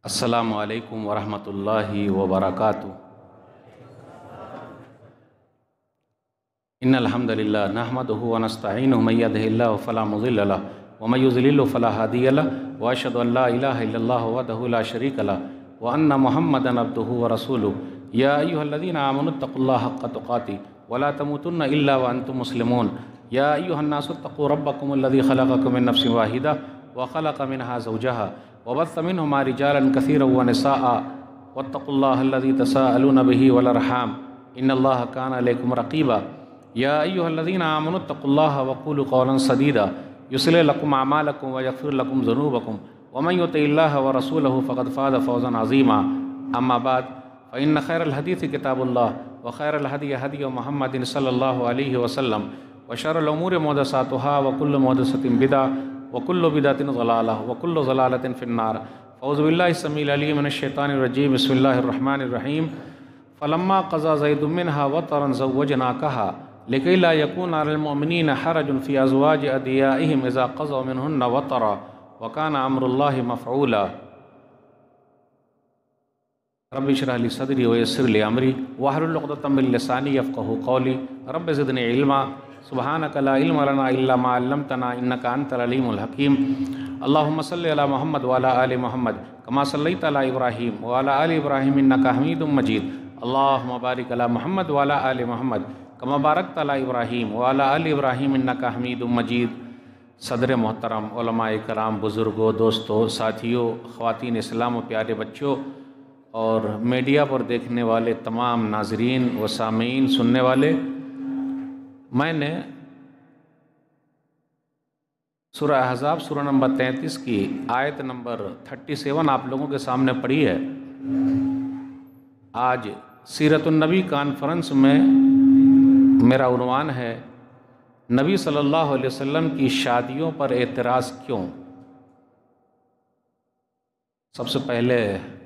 السلام علیکم ورحمۃ اللہ وبرکاتہ۔ ان الحمد للہ نحمدہ ونستعینہ من یہدہ اللہ فلا مضل لہ ومن یضلل فلا ہادی لہ واشہد ان لا الہ الا اللہ وحدہ لا شریک لہ وان محمدا عبدہ ورسولہ یا ایھا الذین آمنوا اتقوا اللہ حق تقاتہ ولا تموتن الا وانتم مسلمون یا ایھا الناس اتقوا ربکم الذی خلقکم من نفس واحدہ وخلق منها زوجہا وبث منهما رجالا كثيرا ونساء واتقوا الله الذي تساءلون به والارحام ان الله كان عليكم رقيبا يا ايها الذين امنوا اتقوا الله وقولوا قولا سديدا يصلح لكم اعمالكم ويغفر لكم ذنوبكم ومن يطع الله ورسوله فقد فاز فوزا عظيما اما بعد فان خير الحديث كتاب الله وخير الهدي هدي محمد صلى الله عليه وسلم وشر الامور محدثاتها وكل محدثة بدعة وكل بدعة ضلالة وكل ضلالة في النار اعوذ بالله السميع العليم من الشيطان الرجيم بسم الله الرحمن الرحيم فلما قضى زيد منها وطرا زوجناكها لكي لا يكون على المؤمنين حرج في أزواج أدعيائهم إذا قضوا منهن وطرا وكان أمر الله مفعولا رب اشرح لي صدري ويسر لي أمري واحلل عقدة من لساني يفقهوا قولي رب زدني علما سبحانك لا علم لنا إلا ما علمتنا إنك أنت العليم الحكيم اللهم صل على محمد وعلى آل محمد كما صليت على إبراهيم وعلى آل إبراهيم إنك حميد مجيد اللهم بارك على محمد وعلى آل محمد كما باركت على إبراهيم وعلى آل إبراهيم إنك حميد مجيد۔ صدر محترم، علماء کرام، بزرگوں، دوستوں، ساتھیوں، خواتین اسلام و پیارے بچوں اور میڈیا پر دیکھنے والے تمام ناظرین و سامعین، سننے والے، میں نے سورہ احزاب سورہ نمبر 33 کی آیت نمبر 37 آپ لوگوں کے سامنے پڑھی ہے۔ آج سیرت النبی کانفرنس میں میرا عنوان ہے نبی صلی اللہ علیہ وسلم کی شادیوں پر اعتراض کیوں؟ سب سے پہلے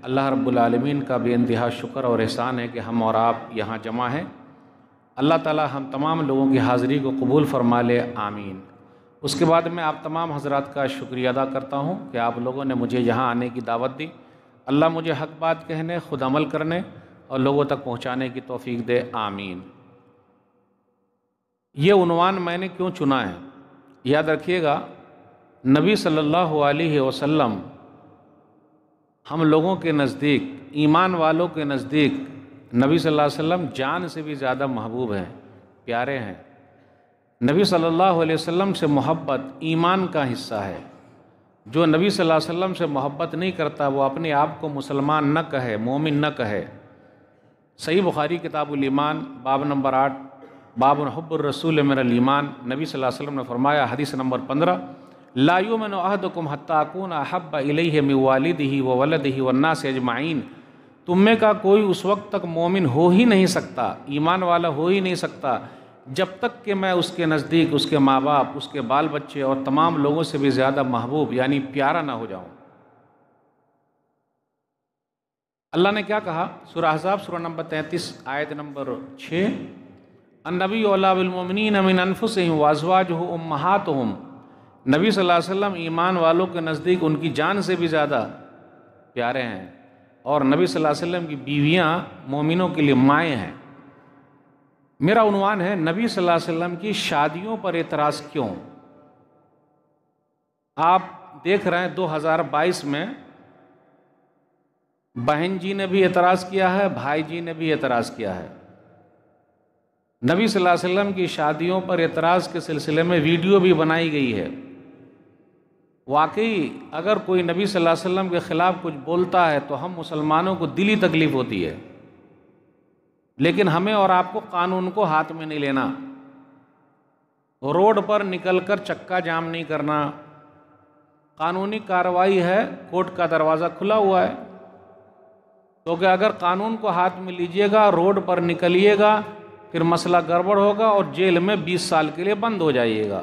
اللہ رب العالمین کا بے انتہا شکر اور احسان ہے کہ ہم اور آپ یہاں جمع ہیں۔ اللہ تعالی ہم تمام لوگوں کی حاضری کو قبول فرما لے، آمین۔ اس کے بعد میں آپ تمام حضرات کا شکریہ ادا کرتا ہوں کہ آپ لوگوں نے مجھے یہاں آنے کی دعوت دی۔ اللہ مجھے حق بات کہنے، خود عمل کرنے اور لوگوں تک پہنچانے کی توفیق دے، آمین۔ یہ عنوان میں نے کیوں چنا ہے؟ یاد رکھیے گا، نبی صلی اللہ علیہ وسلم ہم لوگوں کے نزدیک، ایمان والوں کے نزدیک، نبی صلی اللہ علیہ وسلم جان سے بھی زیادہ محبوب ہیں، پیارے ہیں۔ نبی صلی اللہ علیہ وسلم سے محبت ایمان کا حصہ ہے۔ جو نبی صلی اللہ علیہ وسلم سے محبت نہیں کرتا وہ اپنے آپ کو مسلمان نہ کہے، مومن نہ کہے۔ صحیح بخاری کتاب الایمان باب نمبر 8 باب حب الرسول من الایمان، نبی صلی اللہ علیہ وسلم نے فرمایا، حدیث نمبر 15، لا یؤمن احدکم حتی اکون احب الیہ من والدہ وولدہ والناس اجمعین۔ تم میں کا کوئی اس وقت تک مومن ہو ہی نہیں سکتا، ایمان والا ہو ہی نہیں سکتا، جب تک کہ میں اس کے نزدیک اس کے ماں باپ، اس کے بال بچے اور تمام لوگوں سے بھی زیادہ محبوب یعنی پیارا نہ ہو جاؤں۔ اللہ نے کیا کہا؟ سورہ احزاب سورہ نمبر 33 آیت نمبر 6، النبی اولیٰ بالمؤمنین من انفسہم وازواجہ امہاتہم۔ نبی صلی اللہ علیہ وسلم ایمان والوں کے نزدیک ان کی جان سے بھی زیادہ پیارے ہیں، اور نبی صلی اللہ علیہ وسلم کی بیویاں مومنوں کے لیے مائیں ہیں۔ میرا عنوان ہے نبی صلی اللہ علیہ وسلم کی شادیوں پر اعتراض کیوں؟ آپ دیکھ رہے ہیں 2022 میں بہن جی نے بھی اعتراض کیا ہے، بھائی جی نے بھی اعتراض کیا ہے۔ نبی صلی اللہ علیہ وسلم کی شادیوں پر اعتراض کے سلسلے میں ویڈیو بھی بنائی گئی ہے۔ واقعی اگر کوئی نبی صلی اللہ علیہ وسلم کے خلاف کچھ بولتا ہے تو ہم مسلمانوں کو دلی تکلیف ہوتی ہے، لیکن ہمیں اور آپ کو قانون کو ہاتھ میں نہیں لینا، روڈ پر نکل کر چکا جام نہیں کرنا۔ قانونی کارروائی ہے، کورٹ کا دروازہ کھلا ہوا ہے، تو کہ اگر قانون کو ہاتھ میں لیجئے گا، روڈ پر نکلیے گا، پھر مسئلہ گڑبڑ ہوگا اور جیل میں 20 سال کے لیے بند ہو جائیے گا۔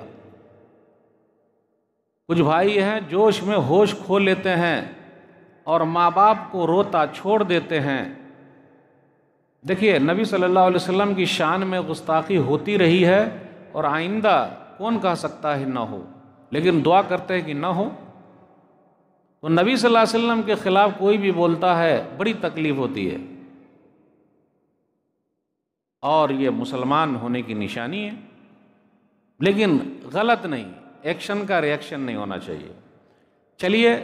کچھ بھائی ہیں جوش میں ہوش کھو لیتے ہیں اور ماں باپ کو روتا چھوڑ دیتے ہیں۔ دیکھیے، نبی صلی اللہ علیہ وسلم کی شان میں گستاخی ہوتی رہی ہے اور آئندہ کون کہہ سکتا ہے نہ ہو، لیکن دعا کرتے ہیں کہ نہ ہو۔ تو نبی صلی اللہ علیہ وسلم کے خلاف کوئی بھی بولتا ہے بڑی تکلیف ہوتی ہے، اور یہ مسلمان ہونے کی نشانی ہے، لیکن غلط نہیں، ایکشن کا ریئیکشن نہیں ہونا چاہیے۔ چلیے،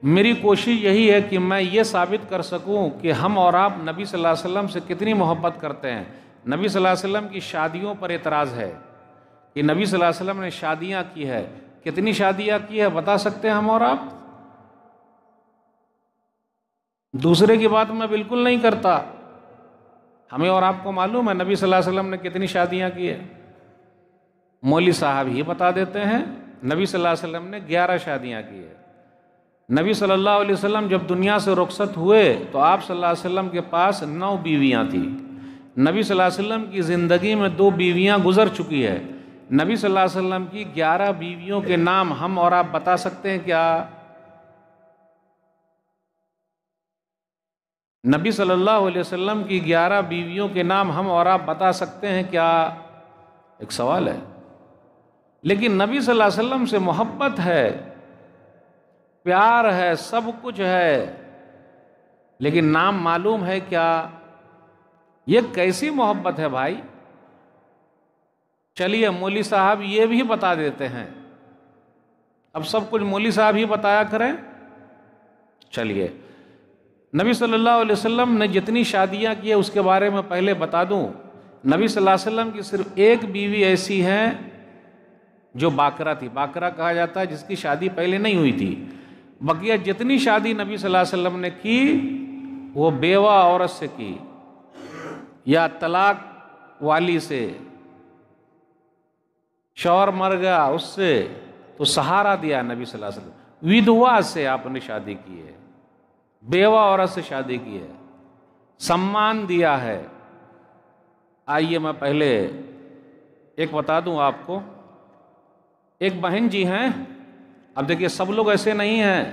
میری کوشش یہی ہے کہ میں یہ ثابت کر سکوں کہ ہم اور آپ نبی صلی اللہ علیہ وسلم سے کتنی محبت کرتے ہیں۔ نبی صلی اللہ علیہ وسلم کی شادیوں پر اعتراض ہے کہ نبی صلی اللہ علیہ وسلم نے شادیاں کی ہے، کتنی شادیاں کی ہے بتا سکتے ہیں ہم اور آپ؟ دوسرے کی بات میں بالکل نہیں کرتا، ہمیں اور آپ کو معلوم ہے نبی صلی اللہ علیہ وسلم نے کتنی شادیاں کی ہے۔ مولوی صاحب ہی بتا دیتے ہیں نبی صلی اللہ علیہ وسلم نے 11 شادیاں کی ہے۔ نبی صلی اللہ علیہ وسلم جب دنیا سے رخصت ہوئے تو آپ صلی اللہ علیہ وسلم کے پاس 9 بیویاں تھیں۔ نبی صلی اللہ علیہ وسلم کی زندگی میں 2 بیویاں گزر چکی ہے۔ نبی صلی اللہ علیہ وسلم کی 11 بیویوں کے نام ہم اور آپ بتا سکتے ہیں کیا؟ نبی صلی اللہ علیہ وسلم کی 11 بیویوں کے نام ہم اور آپ بتا سکتے ہیں کیا؟ ایک سوال ہے۔ لیکن نبی صلی اللہ علیہ وسلم سے محبت ہے، پیار ہے، سب کچھ ہے، لیکن نام معلوم ہے کیا؟ یہ کیسی محبت ہے بھائی؟ چلیے مولوی صاحب یہ بھی بتا دیتے ہیں، اب سب کچھ مولوی صاحب ہی بتایا کریں۔ چلیے، نبی صلی اللہ علیہ وسلم نے جتنی شادیاں کی ہے اس کے بارے میں پہلے بتا دوں۔ نبی صلی اللہ علیہ وسلم کی صرف ایک بیوی ایسی ہے جو باکرہ تھی، باکرہ کہا جاتا ہے جس کی شادی پہلے نہیں ہوئی تھی۔ بقیہ جتنی شادی نبی صلی اللہ علیہ وسلم نے کی وہ بیوہ عورت سے کی یا طلاق والی سے، شوہر مر گیا اس سے تو سہارا دیا نبی صلی اللہ علیہ وسلم، ودوا سے آپ نے شادی کی ہے، بیوہ عورت سے شادی کی ہے، سمان دیا ہے۔ آئیے میں پہلے ایک بتا دوں آپ کو، ایک بہن جی ہیں، اب دیکھیے سب لوگ ایسے نہیں ہیں،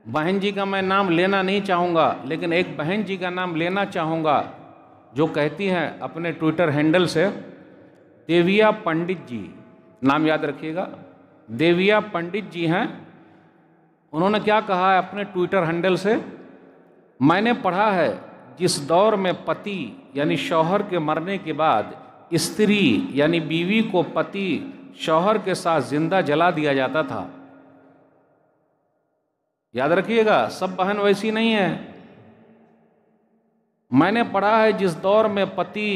بہن جی کا میں نام لینا نہیں چاہوں گا، لیکن ایک بہن جی کا نام لینا چاہوں گا جو کہتی ہیں اپنے ٹویٹر ہینڈل سے، دیویا پنڈت جی، نام یاد رکھیے گا، دیویا پنڈت جی ہیں۔ انہوں نے کیا کہا ہے اپنے ٹویٹر ہینڈل سے؟ میں نے پڑھا ہے جس دور میں پتی یعنی شوہر کے مرنے کے بعد استری یعنی بیوی کو پتی شوہر کے ساتھ زندہ جلا دیا جاتا تھا۔ یاد رکھیے گا، سب بہن ویسی نہیں ہے۔ میں نے پڑھا ہے جس دور میں پتی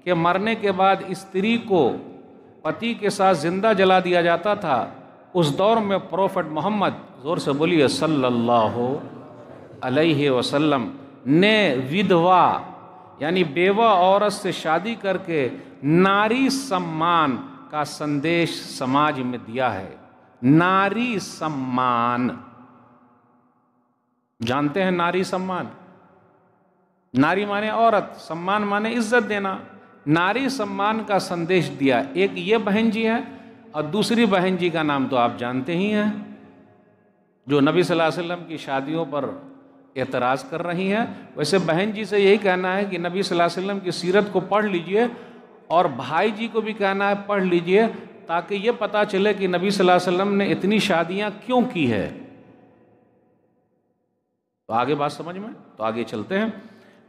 کے مرنے کے بعد استری کو پتی کے ساتھ زندہ جلا دیا جاتا تھا، اس دور میں پروفٹ محمد، زور سے بولیے، صلی اللہ علیہ وسلم نے ودوا یعنی بیوہ عورت سے شادی کر کے ناری سمان کا سندیش سماج میں دیا ہے۔ ناری سمان، جانتے ہیں ناری سمان؟ ناری مانے عورت، سمان مانے عزت دینا۔ ناری سمان کا سندیش دیا۔ ایک یہ بہن جی ہے، اور دوسری بہن جی کا نام تو آپ جانتے ہی ہیں، جو نبی صلی اللہ علیہ وسلم کی شادیوں پر اعتراض کر رہی ہیں۔ ویسے بہن جی سے یہی کہنا ہے کہ نبی صلی اللہ علیہ وسلم کی سیرت کو پڑھ لیجئے، اور بھائی جی کو بھی کہنا ہے پڑھ لیجئے، تاکہ یہ پتہ چلے کہ نبی صلی اللہ علیہ وسلم نے اتنی شادیاں کیوں کی ہے۔ تو آگے بات سمجھ میں، تو آگے چلتے ہیں۔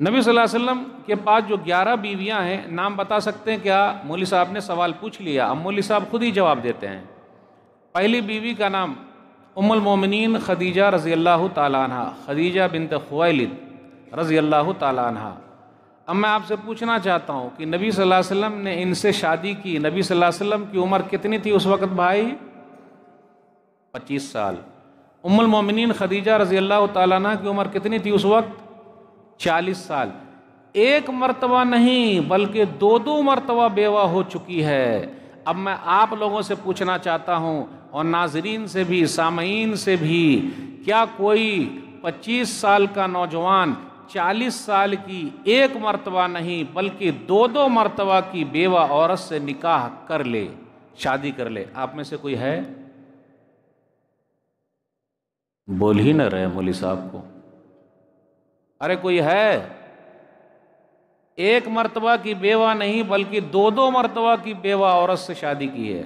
نبی صلی اللہ علیہ وسلم کے پاس جو 11 بیویاں ہیں، نام بتا سکتے ہیں کیا؟ مولوی صاحب نے سوال پوچھ لیا، اب مولوی صاحب خود ہی جواب دیتے ہیں۔ پہلی بیوی کا نام ام المومنین خدیجہ رضی اللہ تعالیٰ عنہ، خدیجہ بنت خویلد رضی اللہ تعالیٰ عنہ۔ اب میں آپ سے پوچھنا چاہتا ہوں کہ نبی صلی اللہ علیہ وسلم نے ان سے شادی کی، نبی صلی اللہ علیہ وسلم کی عمر کتنی تھی اس وقت بھائی؟ 25 سال۔ ام المومنین خدیجہ رضی اللہ تعالیٰ عنہ کی عمر کتنی تھی اس وقت؟ 40 سال۔ ایک مرتبہ نہیں بلکہ 2 مرتبہ بیوہ ہو چکی ہے۔ اب میں آپ لوگوں سے پوچھنا چاہتا ہوں، اور ناظرین سے بھی، سامعین سے بھی، کیا کوئی 25 سال کا نوجوان 40 سال کی ایک مرتبہ نہیں بلکہ 2 مرتبہ کی بیوہ عورت سے نکاح کر لے، شادی کر لے؟ آپ میں سے کوئی ہے؟ بول ہی نہ رہے مولوی صاحب کو، ارے کوئی ہے؟ ایک مرتبہ کی بیوہ نہیں بلکہ 2 مرتبہ کی بیوہ عورت سے شادی کی ہے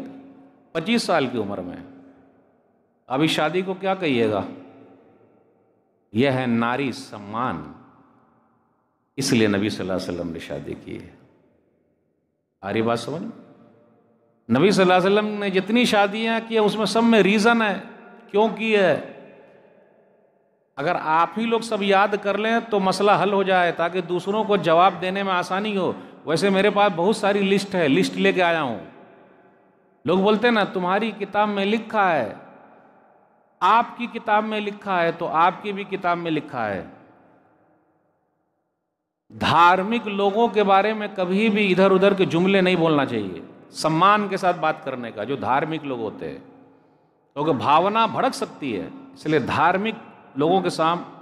25 سال کی عمر میں۔ ابھی شادی کو کیا کہیے گا؟ یہ ہے ناری سمان، اس لیے نبی صلی اللہ علیہ وسلم نے شادی کی ہے۔ آ رہی بات سمجھ؟ نبی صلی اللہ علیہ وسلم نے جتنی شادیاں کی اس میں سب میں ریزن ہے کیوں کی ہے۔ اگر آپ ہی لوگ سب یاد کر لیں تو مسئلہ حل ہو جائے، تاکہ دوسروں کو جواب دینے میں آسانی ہو۔ ویسے میرے پاس بہت ساری لسٹ ہے، لسٹ لے کے آیا ہوں۔ لوگ بولتے ہیں نا تمہاری کتاب میں لکھا ہے، آپ کی کتاب میں لکھا ہے تو آپ کی بھی کتاب میں لکھا ہے۔ دھارمک لوگوں کے بارے میں کبھی بھی ادھر ادھر کے جملے نہیں بولنا چاہیے، سمان کے ساتھ بات کرنے کا، جو دھارمک لوگ ہوتے ہیں، کیونکہ بھاونا بھڑک سکتی ہے۔ اس لیے دھارمک لوگوں کے سامنے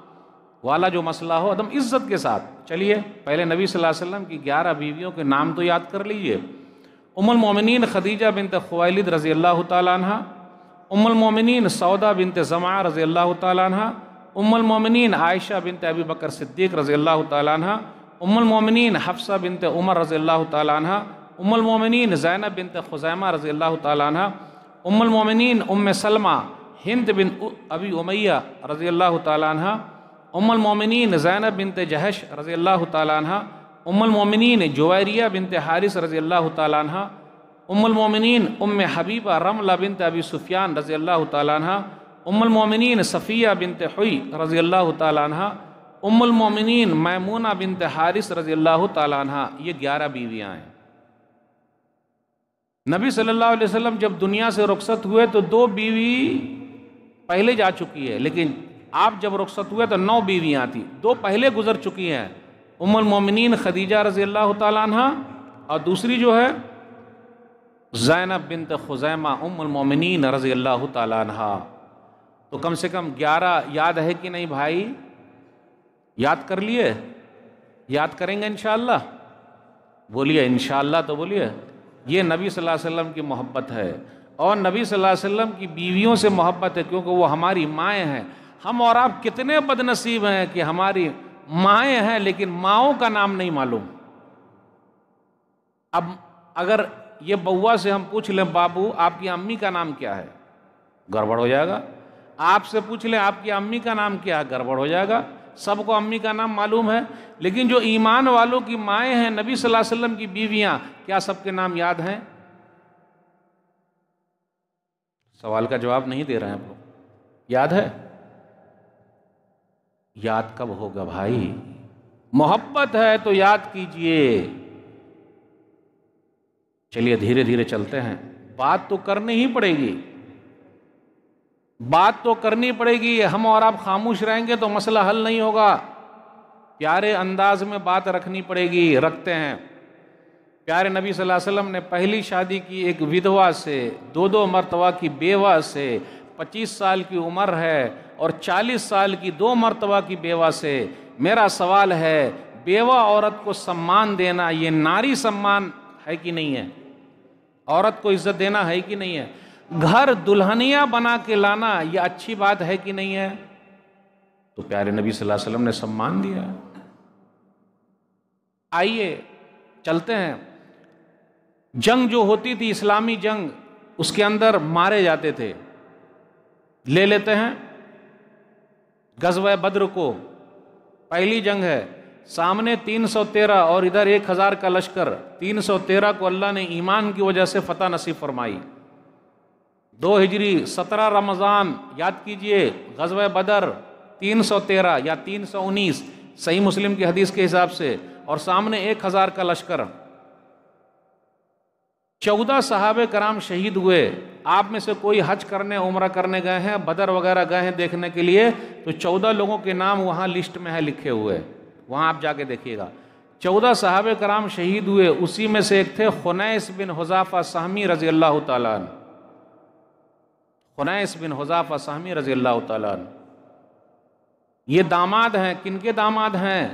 والا جو مسئلہ ہو ایک عزت کے ساتھ۔ چلیے پہلے نبی صلی اللہ علیہ وسلم کی 11 بیویوں کے نام تو یاد کر لیجئے۔ ام المومنین خدیجہ بنت خویلد رضی اللہ تعالیٰ عنہ، ام المومنین سودا بنت زمعہ رضی اللہ تعالیٰ عنہ، ام المومنین عائشہ بنت ابی بکر صدیق رضی اللہ تعالیٰ عنہ، ام المومنین حفصہ بنت عمر رضی اللہ تعالیٰ عنہ، ام المومنین زینب بنت خزیمہ رضی اللہ تعالیٰ عنہ، ام المومنین ام سلمہ ہند بنت ابی امیہ رضی اللہ تعالیٰ عنہ، ام المومنین زینب بنت جہش رضی اللہ تعالیٰ عنہ، ام المومنین جویریہ بنت حارث رضی اللہ تعالیٰ عنہ، ام المومنین ام حبیبہ رملہ بنت ابی سفیان رضی اللہ تعالیٰ عنہ، ام المومنین صفیہ بنت حوی رضی اللہ تعالیٰ عنہ، ام المومنین میمونہ بنت حارث رضی اللہ تعالیٰ عنہ۔ یہ 11 بیویاں ہیں۔ نبی صلی اللہ علیہ وسلم جب دنیا سے رخصت ہوئے تو 2 بیوی پہلے جا چکی ہے، لیکن آپ جب رخصت ہوئے تو 9 بیویاں تھیں، 2 پہلے گزر چکی ہیں، ام المومنین خدیجہ رضی اللہ تعالیٰ عنہ اور دوسری جو ہے زینب بنت خزیمہ ام المومنین رضی اللہ تعالیٰ عنہ۔ تو کم سے کم 11 یاد ہے کہ نہیں بھائی؟ یاد کر لیے؟ یاد کریں گے انشاءاللہ؟ بولیے انشاءاللہ تو بولیے۔ یہ نبی صلی اللہ علیہ وسلم کی محبت ہے، اور نبی صلی اللہ علیہ وسلم کی بیویوں سے محبت ہے، کیونکہ وہ ہماری مائیں ہیں۔ ہم اور آپ کتنے بد نصیب ہیں کہ ہماری مائیں ہیں لیکن ماؤں کا نام نہیں معلوم۔ اب اگر یہ بوا سے ہم پوچھ لیں بابو آپ کی امی کا نام کیا ہے، گڑبڑ ہو جائے گا۔ آپ سے پوچھ لیں آپ کی امی کا نام کیا ہے، گڑبڑ ہو جائے گا۔ سب کو امی کا نام معلوم ہے، لیکن جو ایمان والوں کی مائیں ہیں، نبی صلی اللہ علیہ وسلم کی بیویاں، کیا سب کے نام یاد ہیں؟ سوال کا جواب نہیں دے رہے ہیں آپ لوگ۔ یاد ہے؟ یاد کب ہوگا بھائی؟ محبت ہے تو یاد کیجئے۔ چلیے دھیرے دھیرے چلتے ہیں، بات تو کرنی ہی پڑے گی، بات تو کرنی پڑے گی۔ ہم اور آپ خاموش رہیں گے تو مسئلہ حل نہیں ہوگا، پیارے انداز میں بات رکھنی پڑے گی، رکھتے ہیں۔ پیارے نبی صلی اللہ علیہ وسلم نے پہلی شادی کی ایک ودھوا سے، 2 مرتبہ کی بیوہ سے، 25 سال کی عمر ہے، اور 40 سال کی 2 مرتبہ کی بیوہ سے۔ میرا سوال ہے بیوہ عورت کو سمان دینا یہ ناری سمان ہے کہ نہیں ہے؟ عورت کو عزت دینا ہے کہ نہیں ہے؟ گھر دلہنیا بنا کے لانا یہ اچھی بات ہے کہ نہیں ہے؟ تو پیارے نبی صلی اللہ علیہ وسلم نے سمان دیا۔ آئیے چلتے ہیں۔ جنگ جو ہوتی تھی اسلامی جنگ، اس کے اندر مارے جاتے تھے۔ لے لیتے ہیں غزوہ بدر کو، پہلی جنگ ہے، سامنے 313 اور ادھر 1000 کا لشکر۔ 313 کو اللہ نے ایمان کی وجہ سے فتح نصیب فرمائی۔ 2 ہجری 17 رمضان یاد کیجئے، غزوہ بدر 313 یا 319 صحیح مسلم کی حدیث کے حساب سے، اور سامنے 1000 کا لشکر۔ 14 صحابہ کرام شہید ہوئے۔ آپ میں سے کوئی حج کرنے عمرہ کرنے گئے ہیں، بدر وغیرہ گئے ہیں دیکھنے کے لیے، تو 14 لوگوں کے نام وہاں لسٹ میں ہے لکھے ہوئے، وہاں آپ جا کے دیکھیے گا۔ 14 صحابہ کرام شہید ہوئے، اسی میں سے ایک تھے خنیس بن حذافہ سہمی رضی اللہ تعالیٰ عنہ۔ خنیس بن حذافہ سہمی رضی اللہ تعالیٰ عنہ، یہ داماد ہیں، کن کے داماد ہیں؟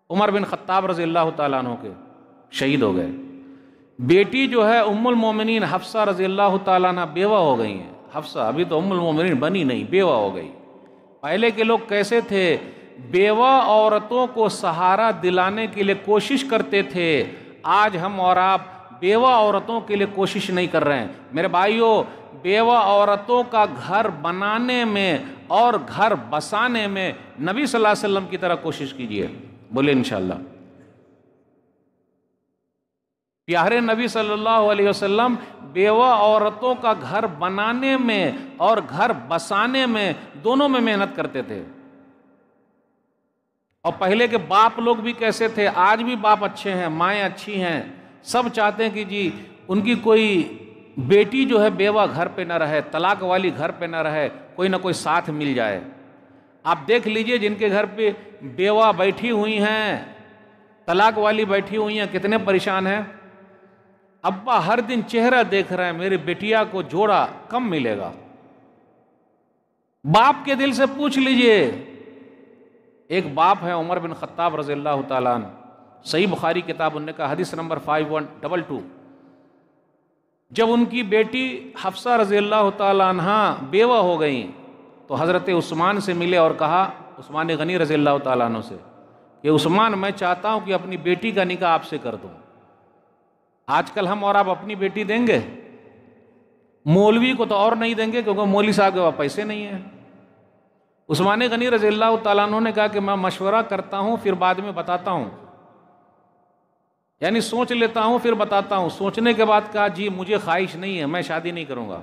عمر بن خطاب رضی اللہ تعالیٰ عنہ کے، شہید ہو گئے۔ بیٹی جو ہے ام المومنین حفصہ رضی اللہ تعالیٰ عنہ بیوہ ہو گئی ہیں۔ حفصہ ابھی تو ام المومنین بنی نہیں، بیوہ ہو گئی۔ پہلے کے لوگ کیسے تھے؟ بیوہ عورتوں کو سہارا دلانے کے لیے کوشش کرتے تھے۔ آج ہم اور آپ بیوہ عورتوں کے لیے کوشش نہیں کر رہے ہیں۔ میرے بھائیوں، بیوہ عورتوں کا گھر بنانے میں اور گھر بسانے میں نبی صلی اللہ علیہ وسلم کی طرح کوشش کیجئے، بولے انشاءاللہ۔ پیارے نبی صلی اللہ علیہ وسلم بیوہ عورتوں کا گھر بنانے میں اور گھر بسانے میں دونوں میں محنت کرتے تھے۔ اور پہلے کے باپ لوگ بھی کیسے تھے، آج بھی باپ اچھے ہیں، مائیں اچھی ہیں، سب چاہتے ہیں کہ جی ان کی کوئی بیٹی جو ہے بیوہ گھر پہ نہ رہے، طلاق والی گھر پہ نہ رہے، کوئی نہ کوئی ساتھ مل جائے۔ آپ دیکھ لیجئے جن کے گھر پہ بیوہ بیٹھی ہوئی ہیں، طلاق والی بیٹھی ہوئی ہیں، کتنے پریشان ہیں۔ ابا ہر دن چہرہ دیکھ رہے ہیں، میری بیٹیا کو جوڑا کم ملے گا۔ باپ کے دل سے پوچھ لیجئے۔ ایک باپ ہے عمر بن خطاب رضی اللہ تعالیٰ عنہ، صحیح بخاری کتاب انہوں نے کہا حدیث نمبر 5122، جب ان کی بیٹی حفصہ رضی اللہ تعالیٰ عنہ بیوہ ہو گئیں تو حضرت عثمان سے ملے اور کہا، عثمان غنی رضی اللہ تعالیٰ عنہ سے، کہ عثمان میں چاہتا ہوں کہ اپنی بیٹی کا نکاح آپ سے کر دوں۔ آج کل ہم اور آپ اپنی بیٹی دیں گے، مولوی کو تو اور نہیں دیں گے کیونکہ مولوی صاحب کے پاس پیسے نہیں ہیں۔ عثمان غنی رضی اللہ تعالیٰ عنہ نے کہا کہ میں مشورہ کرتا ہوں پھر بعد میں بتاتا ہوں، یعنی سوچ لیتا ہوں پھر بتاتا ہوں۔ سوچنے کے بعد کہا جی مجھے خواہش نہیں ہے، میں شادی نہیں کروں گا۔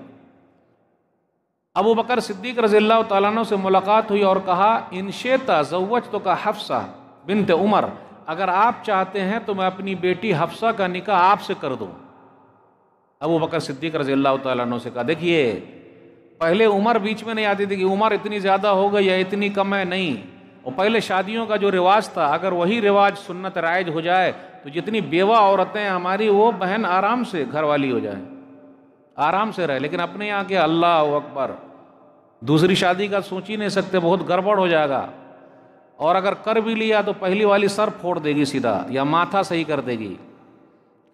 ابو بکر صدیق رضی اللہ تعالیٰ عنہ سے ملاقات ہوئی اور کہا ان شئت زوجتک حفصہ بنت عمر، اگر آپ چاہتے ہیں تو میں اپنی بیٹی حفصہ کا نکاح آپ سے کر دوں۔ ابو بکر صدیق رضی اللہ تعالیٰ عنہ سے کہا دیکھیے پہلے عمر بیچ میں نہیں آتی تھی کہ عمر اتنی زیادہ ہو گئی یا اتنی کم ہے، نہیں، اور پہلے شادیوں کا جو رواج تھا اگر وہی رواج سنت رائج ہو جائے تو جتنی بیوہ عورتیں ہماری وہ بہن آرام سے گھر والی ہو جائیں، آرام سے رہے۔ لیکن اپنے یہاں کے اللہ اکبر، دوسری شادی کا سوچ ہی نہیں سکتے، بہت گڑبڑ ہو جائے گا، اور اگر کر بھی لیا تو پہلی والی سر پھوڑ دے گی سیدھا یا ماتھا صحیح کر دے گی۔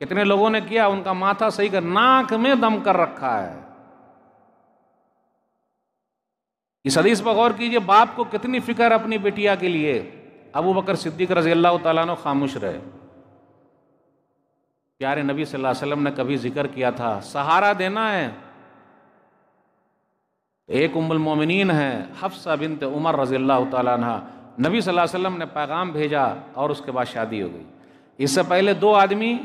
کتنے لوگوں نے کیا، ان کا ماتھا صحیح کر ناک میں دم کر رکھا ہے۔ اس حدیث پر غور کیجئے، باپ کو کتنی فکر اپنی بیٹیا کے لیے۔ ابو بکر صدیق رضی اللہ تعالیٰ عنہ خاموش رہے۔ پیارے نبی صلی اللہ علیہ وسلم نے کبھی ذکر کیا تھا سہارا دینا ہے، ایک ام المومنین ہے حفصہ بنت عمر رضی اللہ تعالیٰ عنہ، نبی صلی اللہ علیہ وسلم نے پیغام بھیجا اور اس کے بعد شادی ہو گئی۔ اس سے پہلے دو آدمی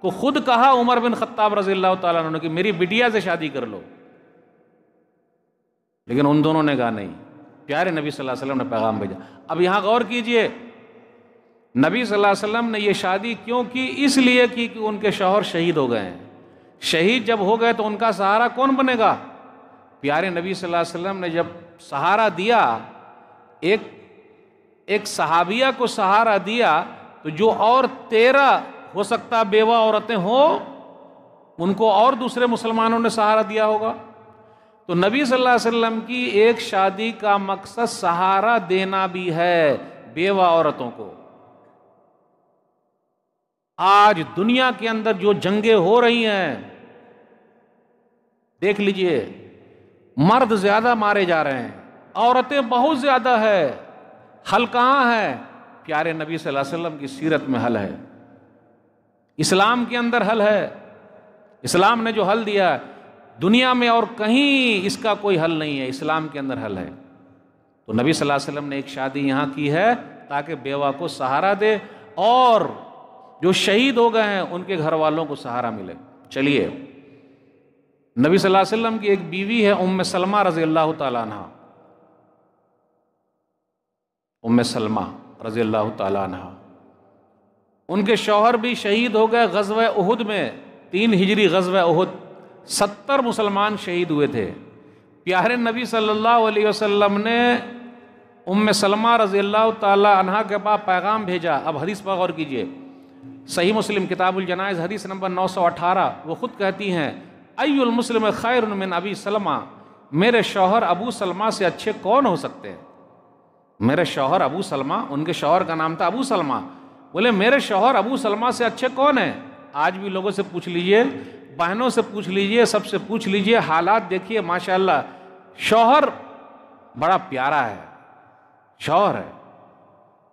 کو خود کہا عمر بن خطاب رضی اللہ تعالیٰ عنہ کہ میری بیٹیا سے شادی کر لو، لیکن ان دونوں نے کہا نہیں، پیارے نبی صلی اللہ علیہ وسلم نے پیغام بھیجا۔ اب یہاں غور کیجئے، نبی صلی اللہ علیہ وسلم نے یہ شادی کیوں کی؟ اس لیے کی کہ ان کے شوہر شہید ہو گئے ہیں۔ شہید جب ہو گئے تو ان کا سہارا کون بنے گا؟ پیارے نبی صلی اللہ علیہ وسلم نے جب سہارا دیا، ایک صحابیہ کو سہارا دیا، تو جو اور 13 ہو سکتا بیوہ عورتیں ہوں ان کو اور دوسرے مسلمانوں نے سہارا دیا ہوگا۔ تو نبی صلی اللہ علیہ وسلم کی ایک شادی کا مقصد سہارا دینا بھی ہے بیوہ عورتوں کو۔ آج دنیا کے اندر جو جنگیں ہو رہی ہیں دیکھ لیجئے، مرد زیادہ مارے جا رہے ہیں، عورتیں بہت زیادہ ہے، حل کہاں ہے؟ پیارے نبی صلی اللہ علیہ وسلم کی سیرت میں حل ہے، اسلام کے اندر حل ہے۔ اسلام نے جو حل دیا ہے دنیا میں اور کہیں اس کا کوئی حل نہیں ہے، اسلام کے اندر حل ہے۔ تو نبی صلی اللہ علیہ وسلم نے ایک شادی یہاں کی ہے تاکہ بیوہ کو سہارا دے اور جو شہید ہو گئے ہیں ان کے گھر والوں کو سہارا ملے۔ چلیے، نبی صلی اللہ علیہ وسلم کی ایک بیوی ہے ام سلمہ رضی اللہ تعالیٰ عنہ، ام سلمہ رضی اللہ تعالیٰ عنہ، ان کے شوہر بھی شہید ہو گئے غزوہ احد میں، 3 ہجری غزوہ احد، 70 مسلمان شہید ہوئے تھے۔ پیارے نبی صلی اللہ علیہ وسلم نے ام سلمہ رضی اللہ تعالیٰ عنہ کے پاس پیغام بھیجا۔ اب حدیث پر غور کیجئے، صحیح مسلم کتاب الجنائز حدیث نمبر 918، وہ خود کہتی ہیں ای المسلم خیر من ابی سلمہ، میرے شوہر ابو سلمہ سے اچھے کون ہو سکتے ہیں؟ میرے شوہر ابو سلمہ، ان کے شوہر کا نام تھا ابو سلمہ، بولے میرے شوہر ابو سلمہ سے اچھے کون ہیں؟ آج بھی لوگوں سے پوچھ لیجئے، بہنوں سے پوچھ لیجئے، سب سے پوچھ لیجئے، حالات دیکھیے ماشاءاللہ، شوہر بڑا پیارا ہے، شوہر ہے،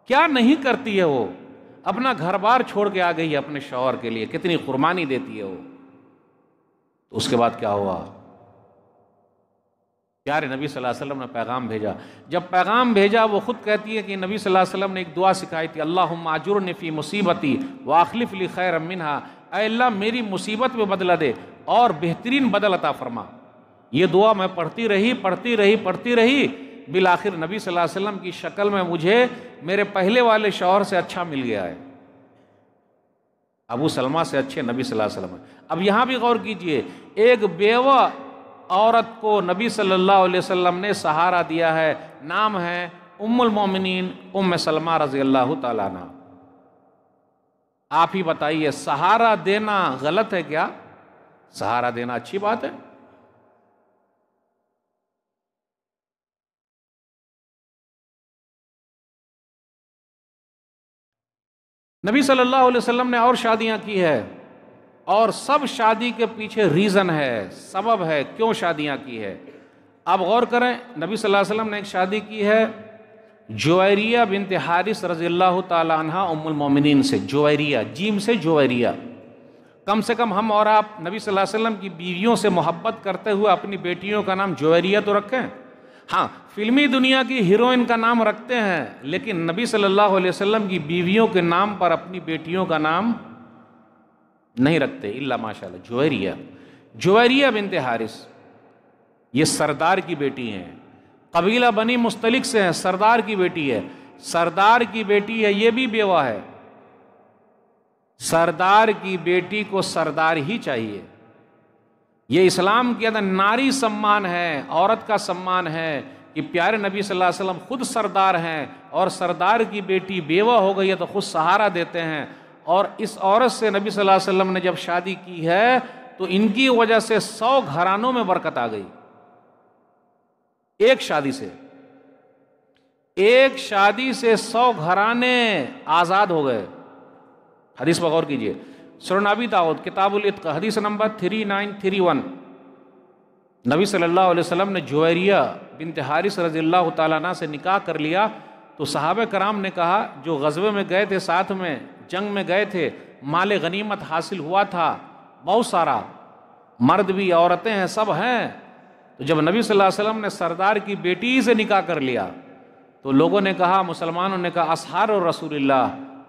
کیا نہیں کرتی ہے وہ؟ اپنا گھر بار چھوڑ کے آ گئی ہے اپنے شوہر کے لیے، کتنی قربانی دیتی ہے وہ. تو اس کے بعد کیا ہوا؟ پیارے نبی صلی اللہ علیہ وسلم نے پیغام بھیجا. جب پیغام بھیجا وہ خود کہتی ہے کہ نبی صلی اللہ علیہ وسلم نے ایک دعا سکھائی تھی، اللہم اجرنی فی مصیبتی واخلف لی خیرا منہا، اے اللہ میری مصیبت میں بدلہ دے اور بہترین بدل عطا فرما. یہ دعا میں پڑھتی رہی، بالآخر نبی صلی اللہ علیہ وسلم کی شکل میں مجھے میرے پہلے والے شوہر سے اچھا مل گیا ہے، ابو سلمہ سے اچھے نبی صلی اللہ علیہ وسلم. اب یہاں بھی غور کیجئے، ایک بیوہ عورت کو نبی صلی اللہ علیہ وسلم نے سہارا دیا ہے، نام ہے ام المومنین ام سلمہ رضی اللہ تعالیٰ عنہ. آپ ہی بتائیے سہارا دینا غلط ہے کیا؟ سہارا دینا اچھی بات ہے. نبی صلی اللہ علیہ وسلم نے اور شادیاں کی ہے، اور سب شادی کے پیچھے ریزن ہے، سبب ہے کیوں شادیاں کی ہے. آپ غور کریں، نبی صلی اللہ علیہ وسلم نے ایک شادی کی ہے جویریہ بنت حارث رضی اللہ تعالی عنہ ام المومنین سے. جویریہ، جیم سے جویریہ. کم سے کم ہم اور آپ نبی صلی اللہ علیہ وسلم کی بیویوں سے محبت کرتے ہوئے اپنی بیٹیوں کا نام جویریہ تو رکھیں. ہاں، فلمی دنیا کی ہیروئن کا نام رکھتے ہیں، لیکن نبی صلی اللہ علیہ وسلم کی بیویوں کے نام پر اپنی بیٹیوں کا نام نہیں رکھتے الا ماشاءاللہ. جویریہ، جویریہ بنت حارث، یہ سردار کی بیٹی ہیں، قبیلہ بنی مستلق سے ہیں، سردار کی بیٹی ہے. سردار کی بیٹی ہے، یہ بھی بیوہ ہے. سردار کی بیٹی کو سردار ہی چاہیے. یہ اسلام کے اندر ناری سمان ہے، عورت کا سمان ہے کہ پیارے نبی صلی اللہ علیہ وسلم خود سردار ہیں، اور سردار کی بیٹی بیوہ ہو گئی ہے تو خود سہارا دیتے ہیں. اور اس عورت سے نبی صلی اللہ علیہ وسلم نے جب شادی کی ہے تو ان کی وجہ سے 100 گھرانوں میں برکت آ گئی. ایک شادی سے 100 گھرانے آزاد ہو گئے. حدیث پر غور کیجئے، سنن ابی داؤد کتاب العتق حدیث نمبر 3931. نبی صلی اللہ علیہ وسلم نے جویریہ بنت حارث رضی اللہ تعالیٰ عنہ سے نکاح کر لیا تو صحابہ کرام نے کہا، جو غزوے میں گئے تھے، ساتھ میں جنگ میں گئے تھے، مال غنیمت حاصل ہوا تھا بہت سارا، مرد بھی عورتیں ہیں سب ہیں. تو جب نبی صلی اللہ علیہ وسلم نے سردار کی بیٹی سے نکاح کر لیا تو لوگوں نے کہا، مسلمانوں نے کہا، اصحار رسول اللہ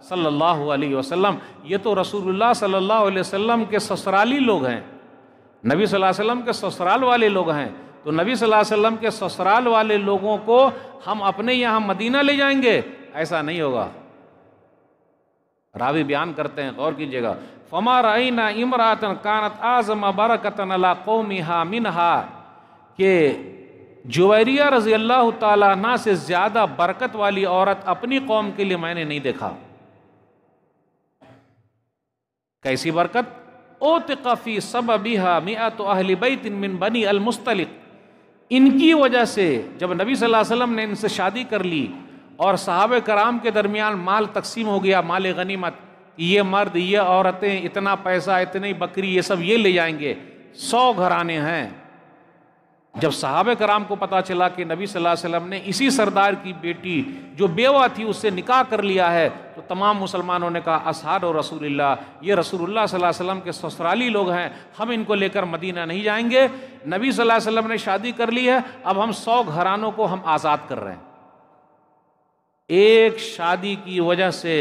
صلی اللہ علیہ وسلم، یہ تو رسول اللہ صلی اللہ علیہ وسلم کے سسرالی لوگ ہیں، نبی صلی اللہ علیہ وسلم کے سسرال والے لوگ ہیں. تو نبی صلی اللہ علیہ وسلم کے سسرال والے لوگوں کو ہم اپنے یہاں مدینہ لے جائیں گے؟ ایسا نہیں ہوگا. راوی بیان کرتے ہیں، غور کیجئے گا، فما رأینا امرأة کانت اعظم برکۃ علی قومها منہا، کہ جویریہ رضی اللہ تعالیٰ عنہ سے زیادہ برکت والی عورت اپنی قوم کے لیے میں نے نہیں دیکھا. کیسی برکت؟ اوتق فی سببها مئۃ اہل بیت من بنی المستلق. ان کی وجہ سے جب نبی صلی اللہ علیہ وسلم نے ان سے شادی کر لی اور صحابہ کرام کے درمیان مال تقسیم ہو گیا، مال غنیمت، یہ مرد، یہ عورتیں، اتنا پیسہ، اتنی بکری، یہ سب یہ لے جائیں گے، 100 گھرانے ہیں. جب صحابہ کرام کو پتا چلا کہ نبی صلی اللہ علیہ وسلم نے اسی سردار کی بیٹی جو بیوہ تھی اس سے نکاح کر لیا ہے، تو تمام مسلمانوں نے کہا، اصحاب رسول اللہ، یہ رسول اللہ صلی اللہ علیہ وسلم کے سسرالی لوگ ہیں، ہم ان کو لے کر مدینہ نہیں جائیں گے. نبی صلی اللہ علیہ وسلم نے شادی کر لی ہے، اب ہم 100 گھرانوں کو ہم آزاد کر رہے ہیں. ایک شادی کی وجہ سے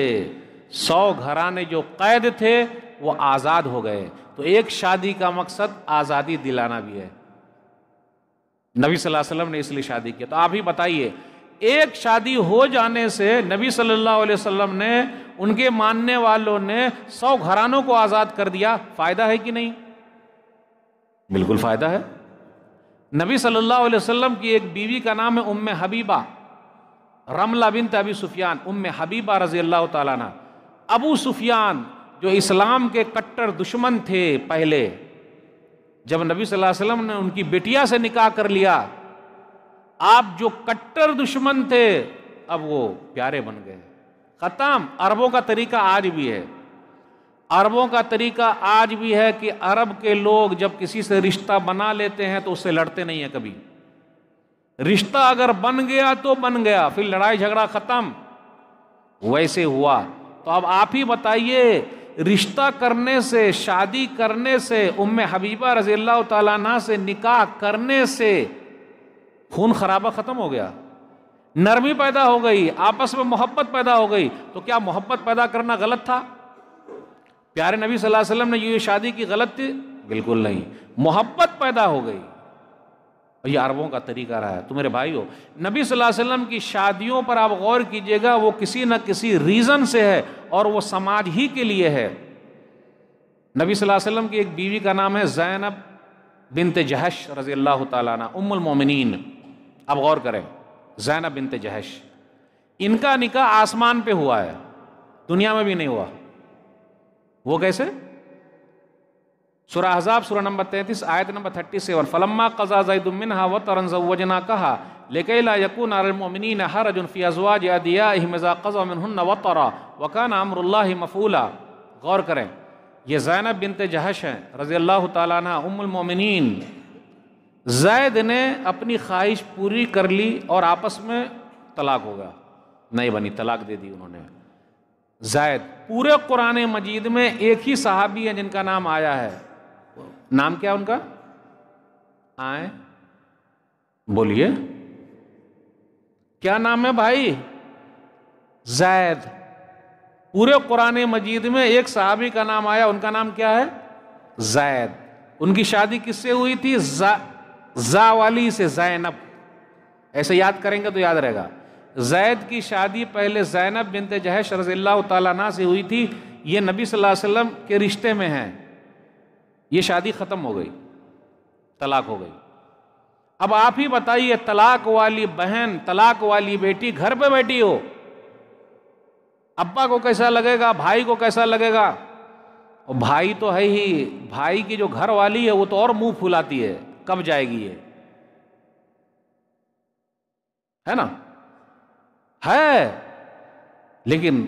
100 گھرانے جو قید تھے وہ آزاد ہو گئے. تو ایک شادی کا مقصد آزادی دلانا بھی ہے. نبی صلی اللہ علیہ وسلم نے اس لیے شادی کی. تو آپ ہی بتائیے، ایک شادی ہو جانے سے نبی صلی اللہ علیہ وسلم نے، ان کے ماننے والوں نے 100 گھرانوں کو آزاد کر دیا. فائدہ ہے کہ نہیں؟ بالکل فائدہ ہے. نبی صلی اللہ علیہ وسلم کی ایک بیوی کا نام ہے ام حبیبہ، رملہ بنت ابی سفیان. ام حبیبہ رضی اللہ تعالیٰ عنہ. ابو سفیان جو اسلام کے کٹر دشمن تھے پہلے، جب نبی صلی اللہ علیہ وسلم نے ان کی بیٹیا سے نکاح کر لیا، آپ جو کٹر دشمن تھے اب وہ پیارے بن گئے. ختم. عربوں کا طریقہ آج بھی ہے، عربوں کا طریقہ آج بھی ہے کہ عرب کے لوگ جب کسی سے رشتہ بنا لیتے ہیں تو اس سے لڑتے نہیں ہیں کبھی. رشتہ اگر بن گیا تو بن گیا، پھر لڑائی جھگڑا ختم. ویسے ہوا تو اب آپ ہی بتائیے رشتہ کرنے سے، شادی کرنے سے، ام حبیبہ رضی اللہ تعالیٰ عنہ سے نکاح کرنے سے خون خرابہ ختم ہو گیا، نرمی پیدا ہو گئی، آپس میں محبت پیدا ہو گئی، تو کیا محبت پیدا کرنا غلط تھا؟ پیارے نبی صلی اللہ علیہ وسلم نے یہ شادی کی غلط تھی؟ بالکل نہیں، محبت پیدا ہو گئی۔ یہ عربوں کا طریقہ رہا ہے۔ تو میرے بھائیو، نبی صلی اللہ علیہ وسلم کی شادیوں پر آپ غور کیجئے گا، وہ کسی نہ کسی ریزن سے ہے اور وہ سماج ہی کے لیے ہے۔ نبی صلی اللہ علیہ وسلم کی ایک بیوی کا نام ہے زینب بنت جہش رضی اللہ تعالیٰ عنہ، ام المومنین۔ اب غور کریں، زینب بنت جہش، ان کا نکاح آسمان پہ ہوا ہے، دنیا میں بھی نہیں ہوا۔ وہ کیسے؟ سورہ احزاب سورہ نمبر 33 آیت نمبر 37، فلما قضى زید منها وطرا زوجناكها لكي لا يكون على المؤمنين حرج في ازواج ادعيائهم اذا قضوا منهن وطرا وكان امر الله مفعولا۔ غور کریں، یہ زینب بنت جہش ہیں رضی اللہ تعالیٰ عنہ، ام المومنین۔ زید نے اپنی خواہش پوری کر لی اور آپس میں طلاق ہو گیا، نہیں بنی، طلاق دے دی انہوں نے۔ زید، پورے قرآن مجید میں ایک ہی صحابی ہیں جن کا نام آیا ہے، نام کیا ان کا؟ آئیں بولیے، کیا نام ہے بھائی؟ زید۔ پورے قرآن مجید میں ایک صحابی کا نام آیا، ان کا نام کیا ہے؟ زید۔ ان کی شادی کس سے ہوئی تھی؟ زا والی سے، زینب۔ ایسے یاد کریں گے تو یاد رہے گا۔ زید کی شادی پہلے زینب بنت جہش رضی اللہ تعالیٰ عنہ سے ہوئی تھی، یہ نبی صلی اللہ علیہ وسلم کے رشتے میں ہیں۔ یہ شادی ختم ہو گئی، طلاق ہو گئی۔ اب آپ ہی بتائیے، طلاق والی بہن، طلاق والی بیٹی گھر پہ بیٹھی ہو، ابا کو کیسا لگے گا؟ بھائی کو کیسا لگے گا؟ اور بھائی تو ہے ہی، بھائی کی جو گھر والی ہے وہ تو اور منہ پھلاتی ہے، کب جائے گی یہ، ہے نا؟ ہے، لیکن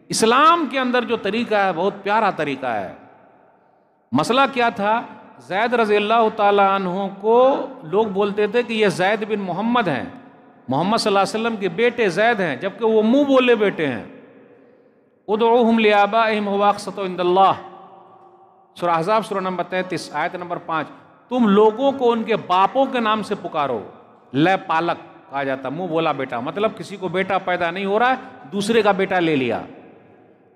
اسلام کے اندر جو طریقہ ہے بہت پیارا طریقہ ہے۔ مسئلہ کیا تھا؟ زید رضی اللہ تعالیٰ عنہ کو لوگ بولتے تھے کہ یہ زید بن محمد ہیں، محمد صلی اللہ علیہ وسلم کے بیٹے زید ہیں، جبکہ وہ منہ بولے بیٹے ہیں۔ ادعوہم لآبائہم ھو اقسط عند اللہ، سورہ احزاب سورہ نمبر 33 آیت نمبر 5، تم لوگوں کو ان کے باپوں کے نام سے پکارو۔ لے پالک کہا جاتا، منہ بولا بیٹا، مطلب کسی کو بیٹا پیدا نہیں ہو رہا ہے، دوسرے کا بیٹا لے لیا،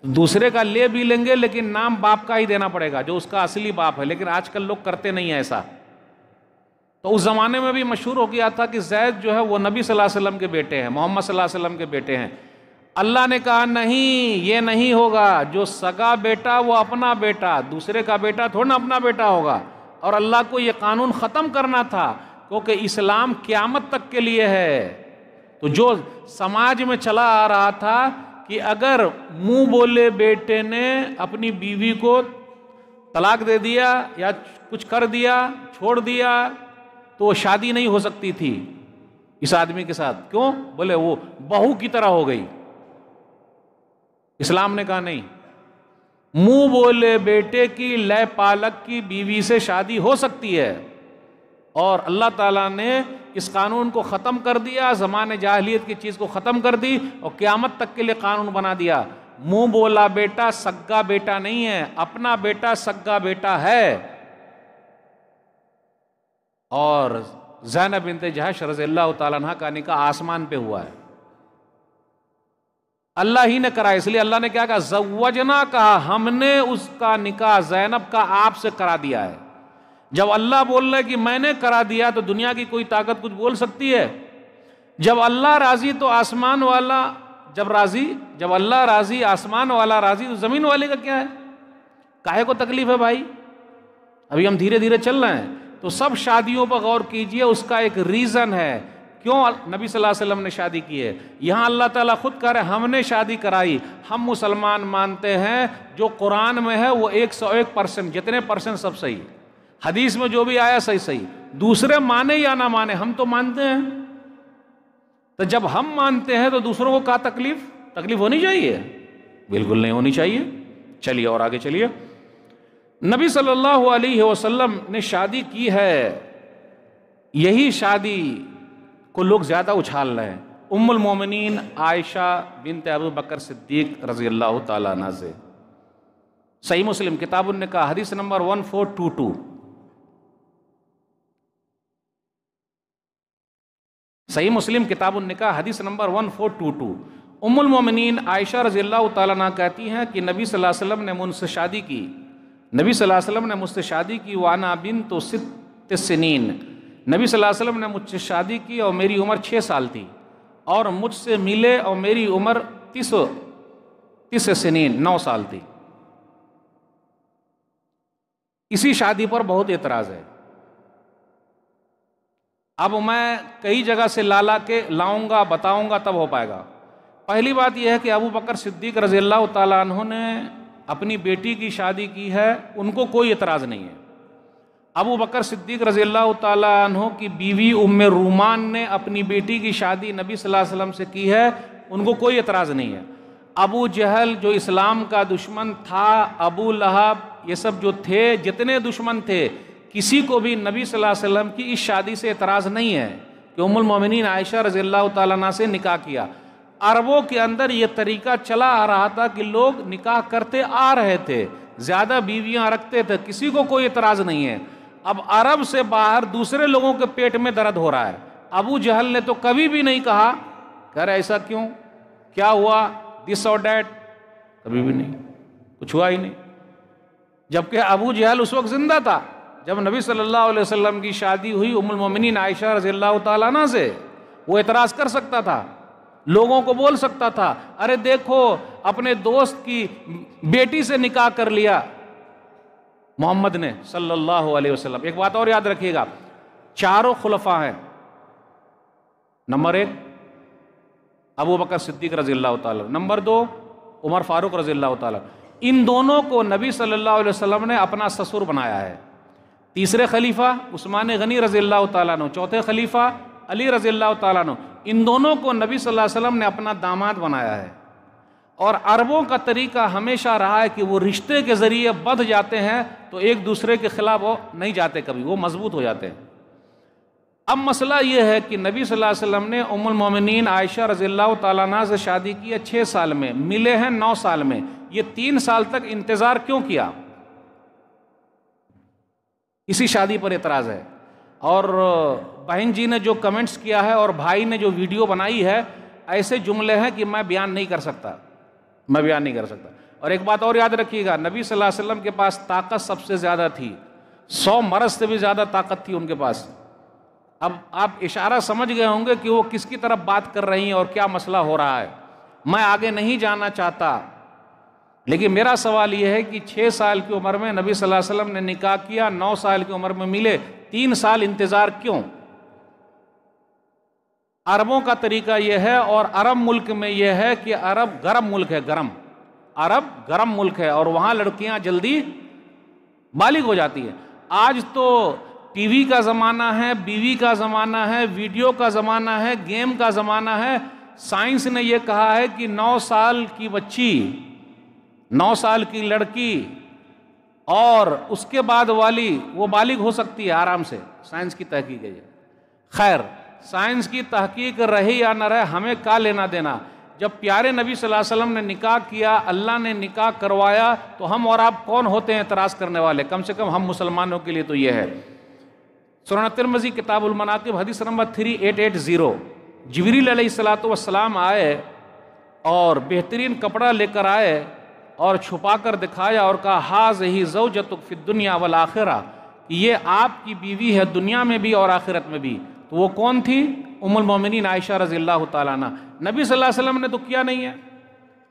دوسرے کا لے بھی لیں گے لیکن نام باپ کا ہی دینا پڑے گا جو اس کا اصلی باپ ہے، لیکن آج کل لوگ کرتے نہیں ہیں ایسا۔ تو اس زمانے میں بھی مشہور ہو گیا تھا کہ زید جو ہے وہ نبی صلی اللہ علیہ وسلم کے بیٹے ہیں، محمد صلی اللہ علیہ وسلم کے بیٹے ہیں۔ اللہ نے کہا نہیں، یہ نہیں ہوگا، جو سگا بیٹا وہ اپنا بیٹا، دوسرے کا بیٹا تھوڑا نا اپنا بیٹا ہوگا۔ اور اللہ کو یہ قانون ختم کرنا تھا، کیونکہ اسلام قیامت تک کے لیے ہے۔ تو جو سماج میں چلا آ رہا تھا کہ اگر منہ بولے بیٹے نے اپنی بیوی کو طلاق دے دیا یا کچھ کر دیا، چھوڑ دیا، تو وہ شادی نہیں ہو سکتی تھی اس آدمی کے ساتھ۔ کیوں؟ بولے وہ بہو کی طرح ہو گئی۔ اسلام نے کہا نہیں، منہ بولے بیٹے کی، لے پالک کی بیوی سے شادی ہو سکتی ہے۔ اور اللہ تعالیٰ نے اس قانون کو ختم کر دیا، زمانے جاہلیت کی چیز کو ختم کر دی اور قیامت تک کے لیے قانون بنا دیا۔ منہ بولا بیٹا سگا بیٹا نہیں ہے، اپنا بیٹا سگا بیٹا ہے۔ اور زینب بنت جہش رضی اللہ تعالیٰ عنہ کا نکاح آسمان پہ ہوا ہے، اللہ ہی نے کرا، اس لیے اللہ نے کیا کہا؟ زوجنا، کہا ہم نے اس کا نکاح زینب کا آپ سے کرا دیا ہے۔ جب اللہ بول رہے کہ میں نے کرا دیا تو دنیا کی کوئی طاقت کچھ بول سکتی ہے؟ جب اللہ راضی تو آسمان والا جب اللہ راضی، آسمان والا راضی، تو زمین والے کا کیا ہے؟ کاہے کو تکلیف ہے بھائی؟ ابھی ہم دھیرے دھیرے چل رہے ہیں۔ تو سب شادیوں پر غور کیجئے، اس کا ایک ریزن ہے کیوں نبی صلی اللہ علیہ وسلم نے شادی کی ہے۔ یہاں اللہ تعالیٰ خود کہہ رہے ہیں ہم نے شادی کرائی۔ ہم مسلمان مانتے ہیں جو قرآن میں ہے وہ 101%، جتنے پرسنٹ سب صحیح، حدیث میں جو بھی آیا صحیح، دوسرے مانے یا نہ مانے ہم تو مانتے ہیں۔ تو جب ہم مانتے ہیں تو دوسروں کو کیا تکلیف ہونی چاہیے؟ بالکل نہیں ہونی چاہیے۔ چلیے اور آگے چلیے، نبی صلی اللہ علیہ وسلم نے شادی کی ہے، یہی شادی کو لوگ زیادہ اچھال رہے ہیں۔ ام المومنین عائشہ بنت ابو بکر صدیق رضی اللہ تعالیٰ عنہ سے۔ صحیح مسلم کتاب النکاح حدیث نمبر 1422۔ صحیح مسلم کتاب النکاح حدیث نمبر 1422۔ ام المومنین عائشہ رضی اللہ تعالیٰ عنہ کہتی ہیں کہ نبی صلی اللہ علیہ وسلم نے مجھ سے شادی کی، نبی صلی اللہ علیہ وسلم نے مجھ سے شادی کی، وانا بنت 6 سنین، نبی صلی اللہ علیہ وسلم نے مجھ سے شادی کی اور میری عمر 6 سال تھی، اور مجھ سے ملے اور میری عمر 30 سنین 9 سال تھی۔ اسی شادی پر بہت اعتراض ہے۔ اب میں کئی جگہ سے لا کے لاؤں گا، بتاؤں گا، تب ہو پائے گا۔ پہلی بات یہ ہے کہ ابو بکر صدیق رضی اللہ تعالیٰ عنہ نے اپنی بیٹی کی شادی کی ہے، ان کو کوئی اعتراض نہیں ہے۔ ابو بکر صدیق رضی اللہ تعالیٰ عنہ کی بیوی ام رومان نے اپنی بیٹی کی شادی نبی صلی اللہ علیہ وسلم سے کی ہے، ان کو کوئی اعتراض نہیں ہے۔ ابو جہل جو اسلام کا دشمن تھا، ابو لہب، یہ سب جو تھے، جتنے دشمن تھے، کسی کو بھی نبی صلی اللہ علیہ وسلم کی اس شادی سے اعتراض نہیں ہے کہ ام المومنین عائشہ رضی اللہ تعالیٰ عنہ سے نکاح کیا۔ عربوں کے اندر یہ طریقہ چلا آ رہا تھا کہ لوگ نکاح کرتے آ رہے تھے، زیادہ بیویاں رکھتے تھے، کسی کو کوئی اعتراض نہیں ہے۔ اب عرب سے باہر دوسرے لوگوں کے پیٹ میں درد ہو رہا ہے۔ ابو جہل نے تو کبھی بھی نہیں کہا کہ ایسا کیوں، کیا ہوا، دس اور دیٹ، کبھی بھی نہیں، کچھ ہوا ہی نہیں۔ جبکہ ابو جہل اس وقت زندہ تھا جب نبی صلی اللہ علیہ وسلم کی شادی ہوئی ام المومنین عائشہ رضی اللہ تعالیٰ عنہ سے، وہ اعتراض کر سکتا تھا، لوگوں کو بول سکتا تھا، ارے دیکھو اپنے دوست کی بیٹی سے نکاح کر لیا محمد نے صلی اللہ علیہ وسلم۔ ایک بات اور یاد رکھیے گا، چاروں خلفاء ہیں۔ نمبر 1 ابو بکر صدیق رضی اللہ تعالیٰ، نمبر 2 عمر فاروق رضی اللہ تعالیٰ، ان دونوں کو نبی صلی اللہ علیہ وسلم نے اپنا سسر بنایا ہے۔ تیسرے خلیفہ عثمان غنی رضی اللہ تعالیٰ عنہ، چوتھے خلیفہ علی رضی اللہ تعالیٰ عنہ، ان دونوں کو نبی صلی اللہ علیہ وسلم نے اپنا داماد بنایا ہے۔ اور عربوں کا طریقہ ہمیشہ رہا ہے کہ وہ رشتے کے ذریعے بدھ جاتے ہیں تو ایک دوسرے کے خلاف وہ نہیں جاتے، کبھی وہ مضبوط ہو جاتے ہیں۔ اب مسئلہ یہ ہے کہ نبی صلی اللہ علیہ وسلم نے ام المومنین عائشہ رضی اللہ تعالیٰ عنہ سے شادی کی ہے 6 سال میں، ملے ہیں 9 سال میں، یہ 3 سال تک انتظار کیوں کیا؟ اسی شادی پر اعتراض ہے۔ اور بہن جی نے جو کمنٹس کیا ہے اور بھائی نے جو ویڈیو بنائی ہے، ایسے جملے ہیں کہ میں بیان نہیں کر سکتا، میں بیان نہیں کر سکتا۔ اور ایک بات اور یاد رکھیے گا، نبی صلی اللہ علیہ وسلم کے پاس طاقت سب سے زیادہ تھی، 100 مرض سے بھی زیادہ طاقت تھی ان کے پاس۔ اب آپ اشارہ سمجھ گئے ہوں گے کہ وہ کس کی طرف بات کر رہی ہیں اور کیا مسئلہ ہو رہا ہے۔ میں آگے نہیں جانا چاہتا، لیکن میرا سوال یہ ہے کہ 6 سال کی عمر میں نبی صلی اللہ علیہ وسلم نے نکاح کیا، 9 سال کی عمر میں ملے، 3 سال انتظار کیوں؟ عربوں کا طریقہ یہ ہے، اور عرب ملک میں یہ ہے کہ عرب گرم ملک ہے، عرب گرم ملک ہے، اور وہاں لڑکیاں جلدی بالغ ہو جاتی ہیں۔ آج تو ٹی وی کا زمانہ ہے، بیوی کا زمانہ ہے، ویڈیو کا زمانہ ہے، گیم کا زمانہ ہے۔ سائنس نے یہ کہا ہے کہ 9 سال کی بچی، 9 سال کی لڑکی اور اس کے بعد والی وہ بالغ ہو سکتی ہے آرام سے، سائنس کی تحقیق ہے یہ۔ خیر، سائنس کی تحقیق رہے یا نہ رہے، ہمیں کیا لینا دینا؟ جب پیارے نبی صلی اللہ علیہ وسلم نے نکاح کیا، اللہ نے نکاح کروایا، تو ہم اور آپ کون ہوتے ہیں اعتراض کرنے والے؟ کم سے کم ہم مسلمانوں کے لیے تو یہ ہے۔ سنن ترمذی کتاب المناقب حدیث نمبر 3880، جبریل علیہ السلام آئے اور بہترین کپڑا لے کر آئے اور چھپا کر دکھایا اور کہا ہٰذِہِ زوجتک فی الدنیا والآخرہ، کہ یہ آپ کی بیوی ہے دنیا میں بھی اور آخرت میں بھی۔ تو وہ کون تھی؟ ام المومنین عائشہ رضی اللہ تعالیٰ عنہ۔ نبی صلی اللہ علیہ وسلم نے تو کیا نہیں ہے،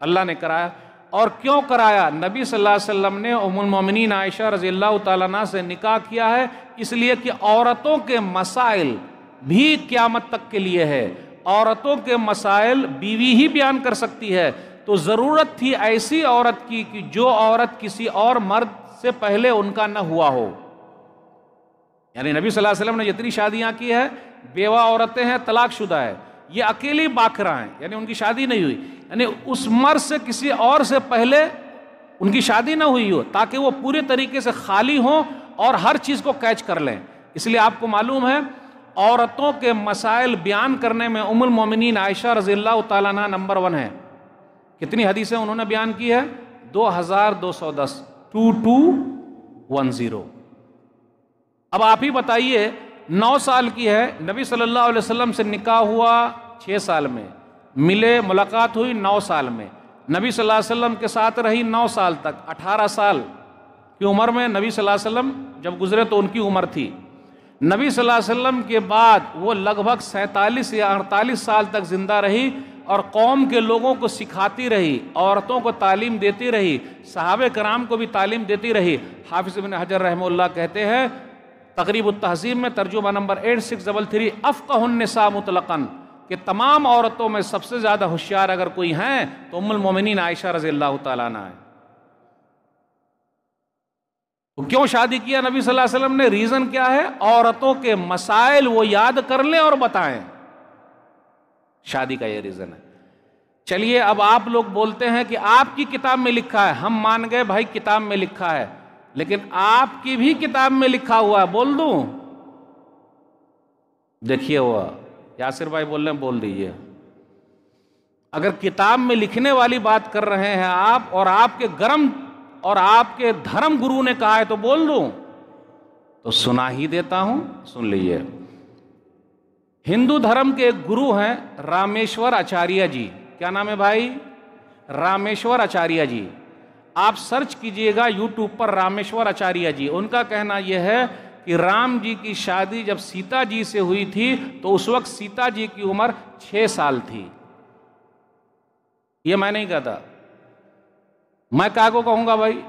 اللہ نے کرایا۔ اور کیوں کرایا؟ نبی صلی اللہ علیہ وسلم نے ام المومنین عائشہ رضی اللہ تعالیٰ عنہ سے نکاح کیا ہے اس لیے کہ عورتوں کے مسائل بھی قیامت تک کے لیے ہے، عورتوں کے مسائل بیوی ہی بیان کر سکتی ہے۔ تو ضرورت تھی ایسی عورت کی کہ جو عورت کسی اور مرد سے پہلے ان کا نہ ہوا ہو۔ یعنی نبی صلی اللہ علیہ وسلم نے جتنی شادیاں کی ہے، بیوہ عورتیں ہیں، طلاق شدہ ہے، یہ اکیلی باکرہ ہیں، یعنی ان کی شادی نہیں ہوئی، یعنی اس مرد سے کسی اور سے پہلے ان کی شادی نہ ہوئی ہو، تاکہ وہ پورے طریقے سے خالی ہوں اور ہر چیز کو کیچ کر لیں۔ اس لیے آپ کو معلوم ہے عورتوں کے مسائل بیان کرنے میں ام المومنین عائشہ رضی اللہ تعالیٰ عنہ نمبر 1 ہے. کتنی حدیثیں انہوں نے بیان کی ہے؟ 2210، 2210. اب آپ ہی بتائیے، 9 سال کی ہے، نبی صلی اللہ علیہ وسلم سے نکاح ہوا 6 سال میں، ملے ملاقات ہوئی 9 سال میں، نبی صلی اللہ علیہ وسلم کے ساتھ رہی 9 سال تک، 18 سال کی عمر میں نبی صلی اللہ علیہ وسلم جب گزرے تو ان کی عمر تھی. نبی صلی اللہ علیہ وسلم کے بعد وہ لگ بھگ 47 یا 48 سال تک زندہ رہی اور قوم کے لوگوں کو سکھاتی رہی، عورتوں کو تعلیم دیتی رہی، صحابہ کرام کو بھی تعلیم دیتی رہی. حافظ ابن حجر رحمہ اللہ کہتے ہیں تقریب التہذیب میں ترجمہ نمبر 8633، افقہ النساء مطلقاً، کہ تمام عورتوں میں سب سے زیادہ ہوشیار اگر کوئی ہیں تو ام المومنین عائشہ رضی اللہ تعالیٰ عنہ ہے. تو کیوں شادی کیا نبی صلی اللہ علیہ وسلم نے؟ ریزن کیا ہے؟ عورتوں کے مسائل وہ یاد کر لیں اور بتائیں. شادی کا یہ ریزن ہے. چلیے اب آپ لوگ بولتے ہیں کہ آپ کی کتاب میں لکھا ہے، ہم مان گئے بھائی کتاب میں لکھا ہے، لیکن آپ کی بھی کتاب میں لکھا ہوا ہے، بول دوں؟ دیکھیے ہوا یاسر بھائی بول رہے ہیں، بول دیجئے. اگر کتاب میں لکھنے والی بات کر رہے ہیں آپ، اور آپ کے دھرم گرو نے کہا ہے تو بول دوں؟ تو سنا ہی دیتا ہوں، سن لیجئے. ہندو دھرم کے ایک گرو ہیں رامیشور آچاریہ جی. کیا نام ہے بھائی؟ رامیشور آچاریہ جی. آپ سرچ کیجئے گا یوٹیوب پر رامیشور آچاریہ جی. ان کا کہنا یہ ہے کہ رام جی کی شادی جب سیتا جی سے ہوئی تھی تو اس وقت سیتا جی کی عمر 6 سال تھی. یہ میں نہیں کہتا، میں کہا کو کہوں گا بھائی؟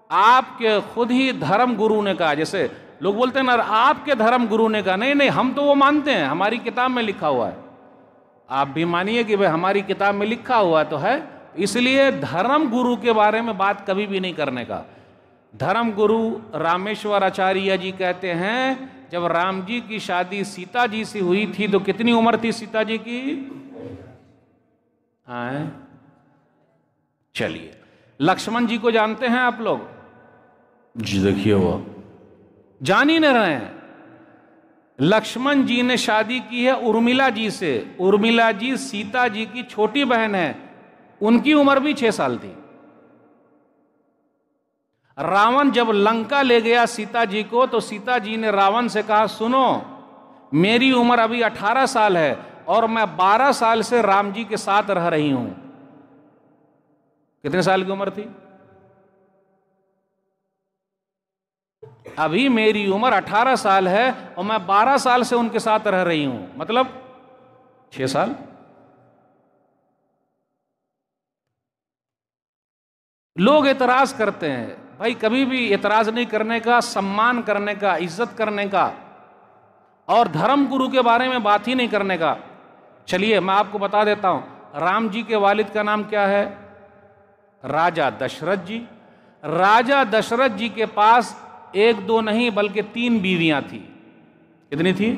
آپ کے خود ہی دھرم گرو نے کہا. جیسے لوگ بولتے ہیں نا آپ کے دھرم گرو نے کہا، نہیں ہم تو وہ مانتے ہیں، ہماری کتاب میں لکھا ہوا ہے. آپ بھی مانیے کہ بھائی ہماری کتاب میں لکھا ہوا تو ہے. اس لیے دھرم گرو کے بارے میں بات کبھی بھی نہیں کرنے کا. دھرم گرو رامیشور آچاریہ جی کہتے ہیں جب رام جی کی شادی سیتا جی سے ہوئی تھی تو کتنی عمر تھی سیتا جی کی؟ چلیے لکشمن جی کو جانتے ہیں آپ لوگ؟ جی دیکھیے وہ جان ہی نہیں رہے ہیں. لکشمن جی نے شادی کی ہے ارملا جی سے. ارملا جی سیتا جی کی چھوٹی بہن ہے، ان کی عمر بھی 6 سال تھی. راون جب لنکا لے گیا سیتا جی کو تو سیتا جی نے راون سے کہا سنو میری عمر ابھی 18 سال ہے اور میں 12 سال سے رام جی کے ساتھ رہ رہی ہوں. کتنے سال کی عمر تھی؟ ابھی میری عمر 18 سال ہے اور میں 12 سال سے ان کے ساتھ رہ رہی ہوں، مطلب 6 سال. لوگ اعتراض کرتے ہیں، بھائی کبھی بھی اعتراض نہیں کرنے کا، سمان کرنے کا، عزت کرنے کا، اور دھرم گرو کے بارے میں بات ہی نہیں کرنے کا. چلیے میں آپ کو بتا دیتا ہوں رام جی کے والد کا نام کیا ہے؟ راجہ دشرتھ جی. راجہ دشرتھ جی کے پاس 1 2 نہیں بلکہ 3 بیویاں تھیں. کتنی تھی؟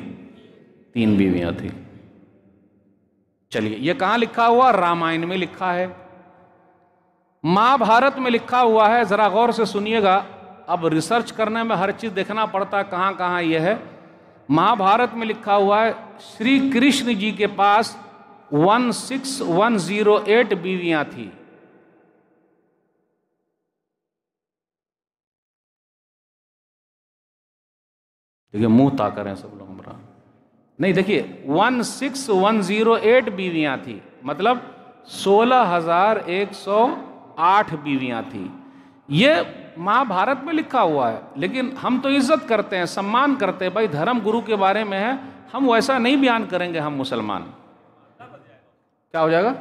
3 بیویاں تھیں. چلیے یہ کہاں لکھا ہوا؟ رامائن میں لکھا ہے، مہا بھارت میں لکھا ہوا ہے. ذرا غور سے سنیے گا، اب ریسرچ کرنے میں ہر چیز دیکھنا پڑتا ہے کہاں کہاں یہ ہے. مہا بھارت میں لکھا ہوا ہے شری کرشن جی کے پاس 16108 بیویاں تھیں. دیکھیے منہ تا کریں سب لوگ ہمارا نہیں. دیکھیے 16108 بیویاں تھیں، مطلب 16108 بیویاں تھیں. یہ مہا بھارت میں لکھا ہوا ہے، لیکن ہم تو عزت کرتے ہیں، سمان کرتے ہیں. بھائی دھرم گرو کے بارے میں ہے، ہم ویسا نہیں بیان کریں گے. ہم مسلمان کیا ہو جائے گا؟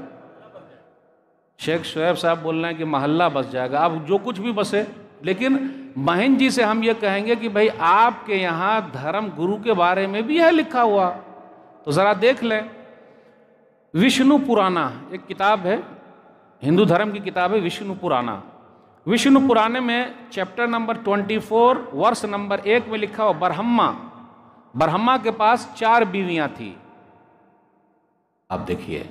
شیخ شعیب صاحب بول رہے ہیں کہ محلہ بس جائے گا. اب جو کچھ بھی بسے، لیکن بہن جی سے ہم یہ کہیں گے کہ بھائی آپ کے یہاں دھرم گرو کے بارے میں بھی ہے لکھا ہوا تو ذرا دیکھ لیں. وشنو پرانا ایک کتاب ہے، ہندو دھرم کی کتاب ہے وشنو پرانا. وشنو پرانے میں چیپٹر نمبر 24 ورس نمبر 1 میں لکھا ہوا برہما کے پاس 4 بیویاں تھیں. اب دیکھیے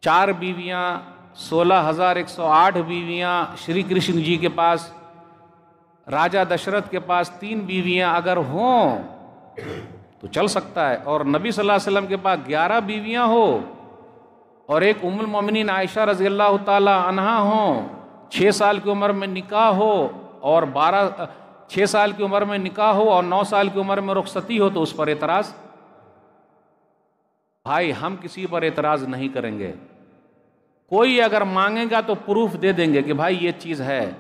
4 بیویاں، 16108 بیویاں شری کرشن جی کے پاس، راجہ دشرتھ کے پاس 3 بیویاں اگر ہوں تو تو چل سکتا ہے۔ اور نبی صلی اللہ علیہ وسلم کے پاس 11 بیویاں ہو اور ایک ام المومنین عائشہ رضی اللہ تعالی عنہا ہوں، 6 سال کی عمر میں نکاح ہو اور 6 سال کی عمر میں نکاح ہو اور 9 سال کی عمر میں رخصتی ہو، تو اس پر اعتراض؟ بھائی ہم کسی پر اعتراض نہیں کریں گے، کوئی اگر مانگے گا تو پروف دے دیں گے کہ بھائی یہ چیز ہے۔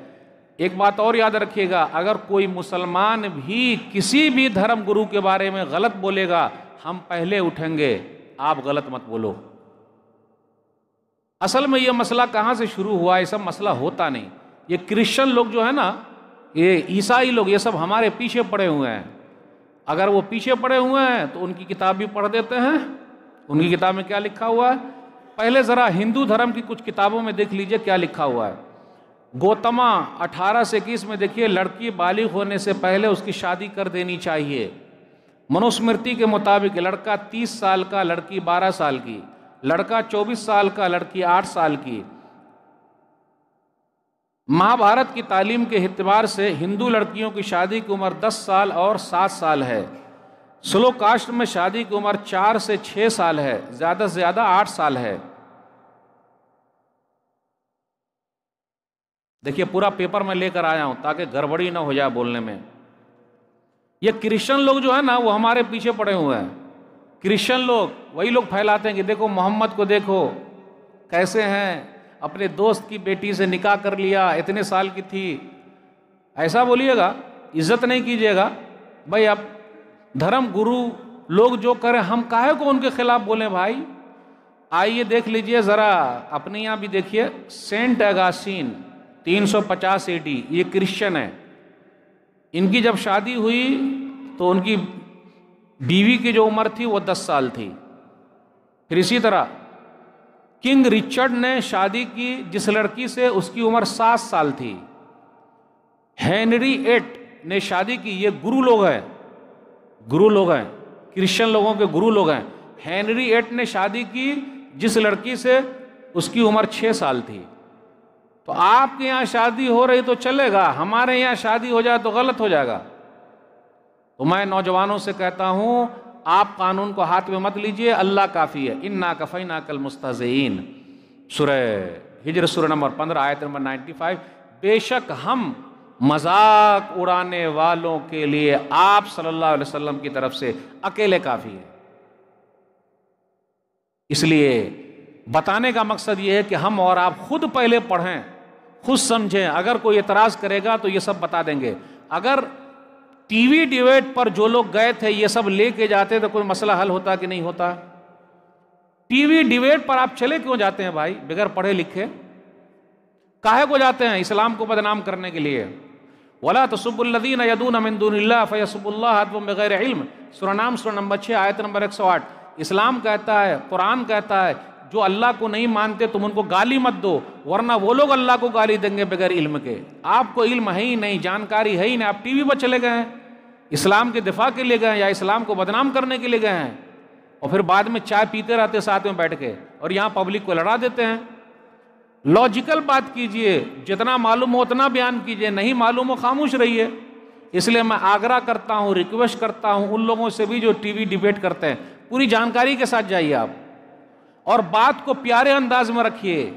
ایک بات اور یاد رکھیے گا، اگر کوئی مسلمان بھی کسی بھی دھرم گرو کے بارے میں غلط بولے گا، ہم پہلے اٹھیں گے، آپ غلط مت بولو۔ اصل میں یہ مسئلہ کہاں سے شروع ہوا؟ یہ سب مسئلہ ہوتا نہیں، یہ کرسچن لوگ جو ہے نا، یہ عیسائی لوگ، یہ سب ہمارے پیچھے پڑے ہوئے ہیں۔ اگر وہ پیچھے پڑے ہوئے ہیں تو ان کی کتاب بھی پڑھ دیتے ہیں۔ ان کی کتاب میں کیا لکھا ہوا ہے؟ پہلے ذرا ہندو دھرم کی کچھ کتابوں میں دیکھ لیجئے کیا لکھا ہوا ہے۔ گوتما 18 سے 21 میں دیکھیے، لڑکی بالغ ہونے سے پہلے اس کی شادی کر دینی چاہیے۔ منوسمرتی کے مطابق لڑکا 30 سال کا، لڑکی 12 سال کی، لڑکا 24 سال کا، لڑکی 8 سال کی۔ مہابھارت کی تعلیم کے اعتبار سے ہندو لڑکیوں کی شادی کی عمر 10 سال اور 7 سال ہے۔ سلو کاسٹ میں شادی کی عمر 4 سے 6 سال ہے، زیادہ سے زیادہ 8 سال ہے۔ دیکھیے پورا پیپر میں لے کر آیا ہوں تاکہ گڑبڑی نہ ہو جائے بولنے میں۔ یہ کرسچن لوگ جو ہے نا، وہ ہمارے پیچھے پڑے ہوئے ہیں۔ کرسچن لوگ وہی لوگ پھیلاتے ہیں کہ دیکھو محمد کو دیکھو کیسے ہیں، اپنے دوست کی بیٹی سے نکاح کر لیا، اتنے سال کی تھی۔ ایسا بولیے گا، عزت نہیں کیجیے گا۔ بھائی اب دھرم گرو لوگ جو کریں، ہم کاہے کو ان کے خلاف بولیں بھائی؟ آئیے دیکھ لیجئے ذرا اپنے یہاں بھی دیکھیے، سینٹ اگاسٹین 350 AD، یہ کرسچن ہے۔ ان کی جب شادی ہوئی تو ان کی بیوی کی جو عمر تھی وہ 10 سال تھی۔ پھر اسی طرح کنگ رچرڈ نے شادی کی جس لڑکی سے، اس کی عمر 7 سال تھی۔ ہینری 8 نے شادی کی، یہ گرو لوگ ہیں، گرو لوگ ہیں، کرسچن لوگوں کے گرو لوگ ہیں۔ ہینری 8 نے شادی کی جس لڑکی سے، اس کی عمر 6 سال تھی۔ تو آپ کے یہاں شادی ہو رہی تو چلے گا، ہمارے یہاں شادی ہو جائے تو غلط ہو جائے گا۔ تو میں نوجوانوں سے کہتا ہوں، آپ قانون کو ہاتھ میں مت لیجئے، اللہ کافی ہے۔ اِنَّا كَفَيْنَاكَ الْمُسْتَهْزِئِينَ، سورہ ہجر سورہ نمبر 15 آیت نمبر 95۔ بے شک ہم مذاق اڑانے والوں کے لیے آپ صلی اللہ علیہ وسلم کی طرف سے اکیلے کافی ہیں۔ اس لیے بتانے کا مقصد یہ ہے کہ ہم اور آپ خود پہلے پڑھیں، خود سمجھیں۔ اگر کوئی اعتراض کرے گا تو یہ سب بتا دیں گے۔ اگر ٹی وی ڈیبیٹ پر جو لوگ گئے تھے یہ سب لے کے جاتے تو کوئی مسئلہ حل ہوتا کہ نہیں ہوتا؟ ٹی وی ڈیبیٹ پر آپ چلے کیوں جاتے ہیں بھائی بغیر پڑھے لکھے؟ کاہے کو جاتے ہیں؟ اسلام کو بدنام کرنے کے لیے۔ وَلَا تَسُبُّوا الَّذِينَ يَدْعُونَ مِن دُونِ اللَّهِ فَيَسُبُّوا اللَّهَ عَدْوًا بِغَيْرِ عِلْمٍ، سورہ نام سورہ نمبر 6 آیت نمبر 108۔ اسلام کہتا ہے، قرآن کہتا ہے، جو اللہ کو نہیں مانتے تم ان کو گالی مت دو، ورنہ وہ لوگ اللہ کو گالی دیں گے بغیر علم کے۔ آپ کو علم ہے ہی نہیں، جانکاری ہے ہی نہیں، آپ ٹی وی پر چلے گئے ہیں، اسلام کے دفاع کے لیے گئے ہیں یا اسلام کو بدنام کرنے کے لیے گئے ہیں، اور پھر بعد میں چائے پیتے رہتے ساتھ میں بیٹھ کے، اور یہاں پبلک کو لڑا دیتے ہیں۔ لاجیکل بات کیجئے، جتنا معلوم ہو اتنا بیان کیجئے، نہیں معلوم ہو خاموش رہیے۔ اس لیے میں آگرہ کرتا ہوں، ریکویسٹ کرتا ہوں ان لوگوں سے بھی جو ٹی وی ڈیبیٹ کرتے ہیں، پوری جانکاری کے ساتھ جائیے آپ، اور بات کو پیارے انداز میں رکھیے،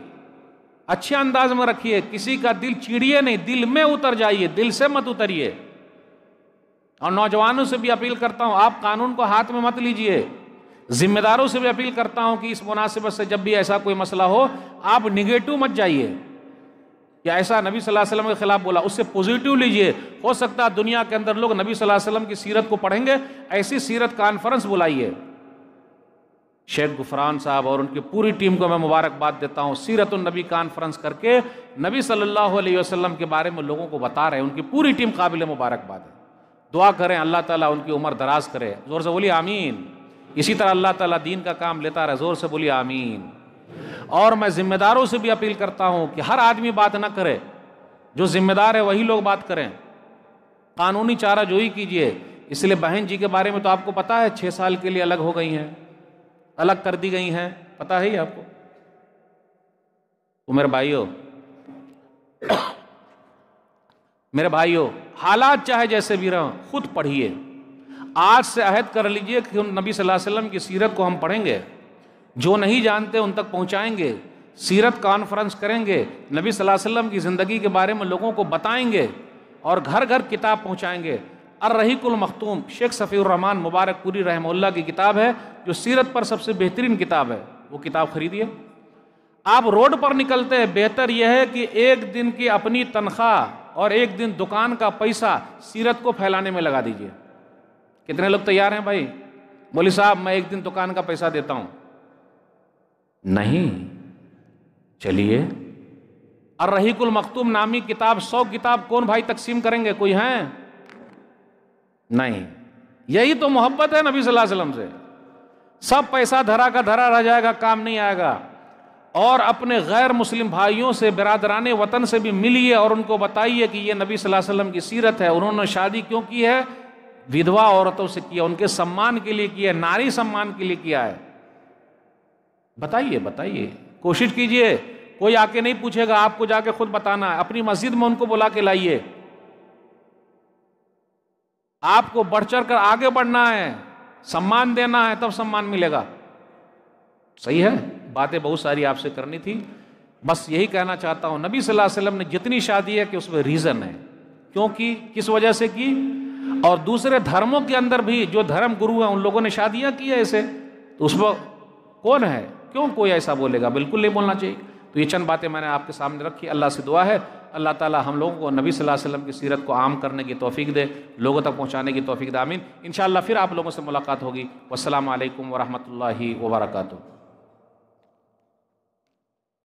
اچھے انداز میں رکھیے، کسی کا دل چیڑیے نہیں، دل میں اتر جائیے، دل سے مت اتریے۔ اور نوجوانوں سے بھی اپیل کرتا ہوں، آپ قانون کو ہاتھ میں مت لیجئے۔ ذمہ داروں سے بھی اپیل کرتا ہوں کہ اس مناسبت سے جب بھی ایسا کوئی مسئلہ ہو، آپ نگیٹو مت جائیے کہ ایسا نبی صلی اللہ علیہ وسلم کے خلاف بولا، اس سے پوزیٹیو لیجئے۔ ہو سکتا ہے دنیا کے اندر لوگ نبی صلی اللہ علیہ وسلم کی سیرت کو پڑھیں گے، ایسی سیرت کانفرنس بلائیے۔ شیخ غفران صاحب اور ان کی پوری ٹیم کو میں مبارکباد دیتا ہوں، سیرت النبی کانفرنس کر کے نبی صلی اللہ علیہ وسلم کے بارے میں لوگوں کو بتا رہے ہیں، ان کی پوری ٹیم قابل مبارکباد ہے۔ دعا کریں اللہ تعالیٰ ان کی عمر دراز کرے، زور سے بولیے آمین۔ اسی طرح اللہ تعالیٰ دین کا کام لیتا رہے، زور سے بولیے آمین۔ اور میں ذمہ داروں سے بھی اپیل کرتا ہوں کہ ہر آدمی بات نہ کرے، جو ذمہ دار ہے وہی لوگ بات کریں، قانونی چارہ جوئی کیجئے۔ اس لیے بہن جی کے بارے میں تو آپ کو پتا ہے، 6 سال کے لیے الگ ہو گئی ہیں، الگ کر دی گئی ہیں، پتا ہے ہی آپ کو۔ تو میرے بھائیوں، حالات چاہے جیسے بھی رہوں، خود پڑھیے، آج سے عہد کر لیجئے کہ نبی صلی اللہ علیہ وسلم کی سیرت کو ہم پڑھیں گے، جو نہیں جانتے ان تک پہنچائیں گے، سیرت کانفرنس کریں گے، نبی صلی اللہ علیہ وسلم کی زندگی کے بارے میں لوگوں کو بتائیں گے اور گھر گھر کتاب پہنچائیں گے۔ الرحیق المختوم شیخ صفی الرحمن مبارک پوری رحمہ اللہ کی کتاب ہے، جو سیرت پر سب سے بہترین کتاب ہے، وہ کتاب خریدیے۔ آپ روڈ پر نکلتے ہیں، بہتر یہ ہے کہ ایک دن کی اپنی تنخواہ اور ایک دن دکان کا پیسہ سیرت کو پھیلانے میں لگا دیجئے۔ کتنے لوگ تیار ہیں بھائی؟ مولوی صاحب میں ایک دن دکان کا پیسہ دیتا ہوں۔ نہیں، چلیے الرحیق المختوم نامی کتاب، 100 کتاب کون بھائی تقسیم کریں گے؟ کوئی ہیں؟ نہیں۔ یہی تو محبت ہے نبی صلی اللہ علیہ وسلم سے۔ سب پیسہ دھرا کا دھرا رہ جائے گا، کام نہیں آئے گا۔ اور اپنے غیر مسلم بھائیوں سے، برادران وطن سے بھی ملیے اور ان کو بتائیے کہ یہ نبی صلی اللہ علیہ وسلم کی سیرت ہے، انہوں نے شادی کیوں کی ہے؟ ودھوا عورتوں سے کیا، ان کے سمان کے لیے کیا ہے، ناری سمان کے لیے کیا ہے۔ بتائیے، کوشش کیجئے۔ کوئی آ کے نہیں پوچھے گا، آپ کو جا کے خود بتانا ہے۔ اپنی مسجد میں ان کو بلا کے لائیے۔ آپ کو بڑھ چڑھ کر آگے بڑھنا ہے، سمان دینا ہے، تب سمان ملے گا۔ صحیح ہے؟ باتیں بہت ساری آپ سے کرنی تھی، بس یہی کہنا چاہتا ہوں، نبی صلی اللہ علیہ وسلم نے جتنی شادی ہے کہ اس میں ریزن ہے، کیوں کی، کس وجہ سے کی۔ اور دوسرے دھرموں کے اندر بھی جو دھرم گرو ہیں ان لوگوں نے شادیاں کی ہے ایسے، تو اس میں کون ہے؟ کیوں کوئی ایسا بولے گا؟ بالکل نہیں بولنا چاہیے۔ تو یہ چند باتیں میں نے آپ کے سامنے رکھی۔ اللہ سے دعا ہے اللہ تعالی ہم لوگوں کو نبی صلی اللہ علیہ وسلم کی سیرت کو عام کرنے کی توفیق دے، لوگوں تک پہنچانے کی توفیق دے، آمین۔ انشاءاللہ پھر آپ لوگوں سے ملاقات ہوگی۔ والسلام علیکم ورحمۃ اللہ وبرکاتہ۔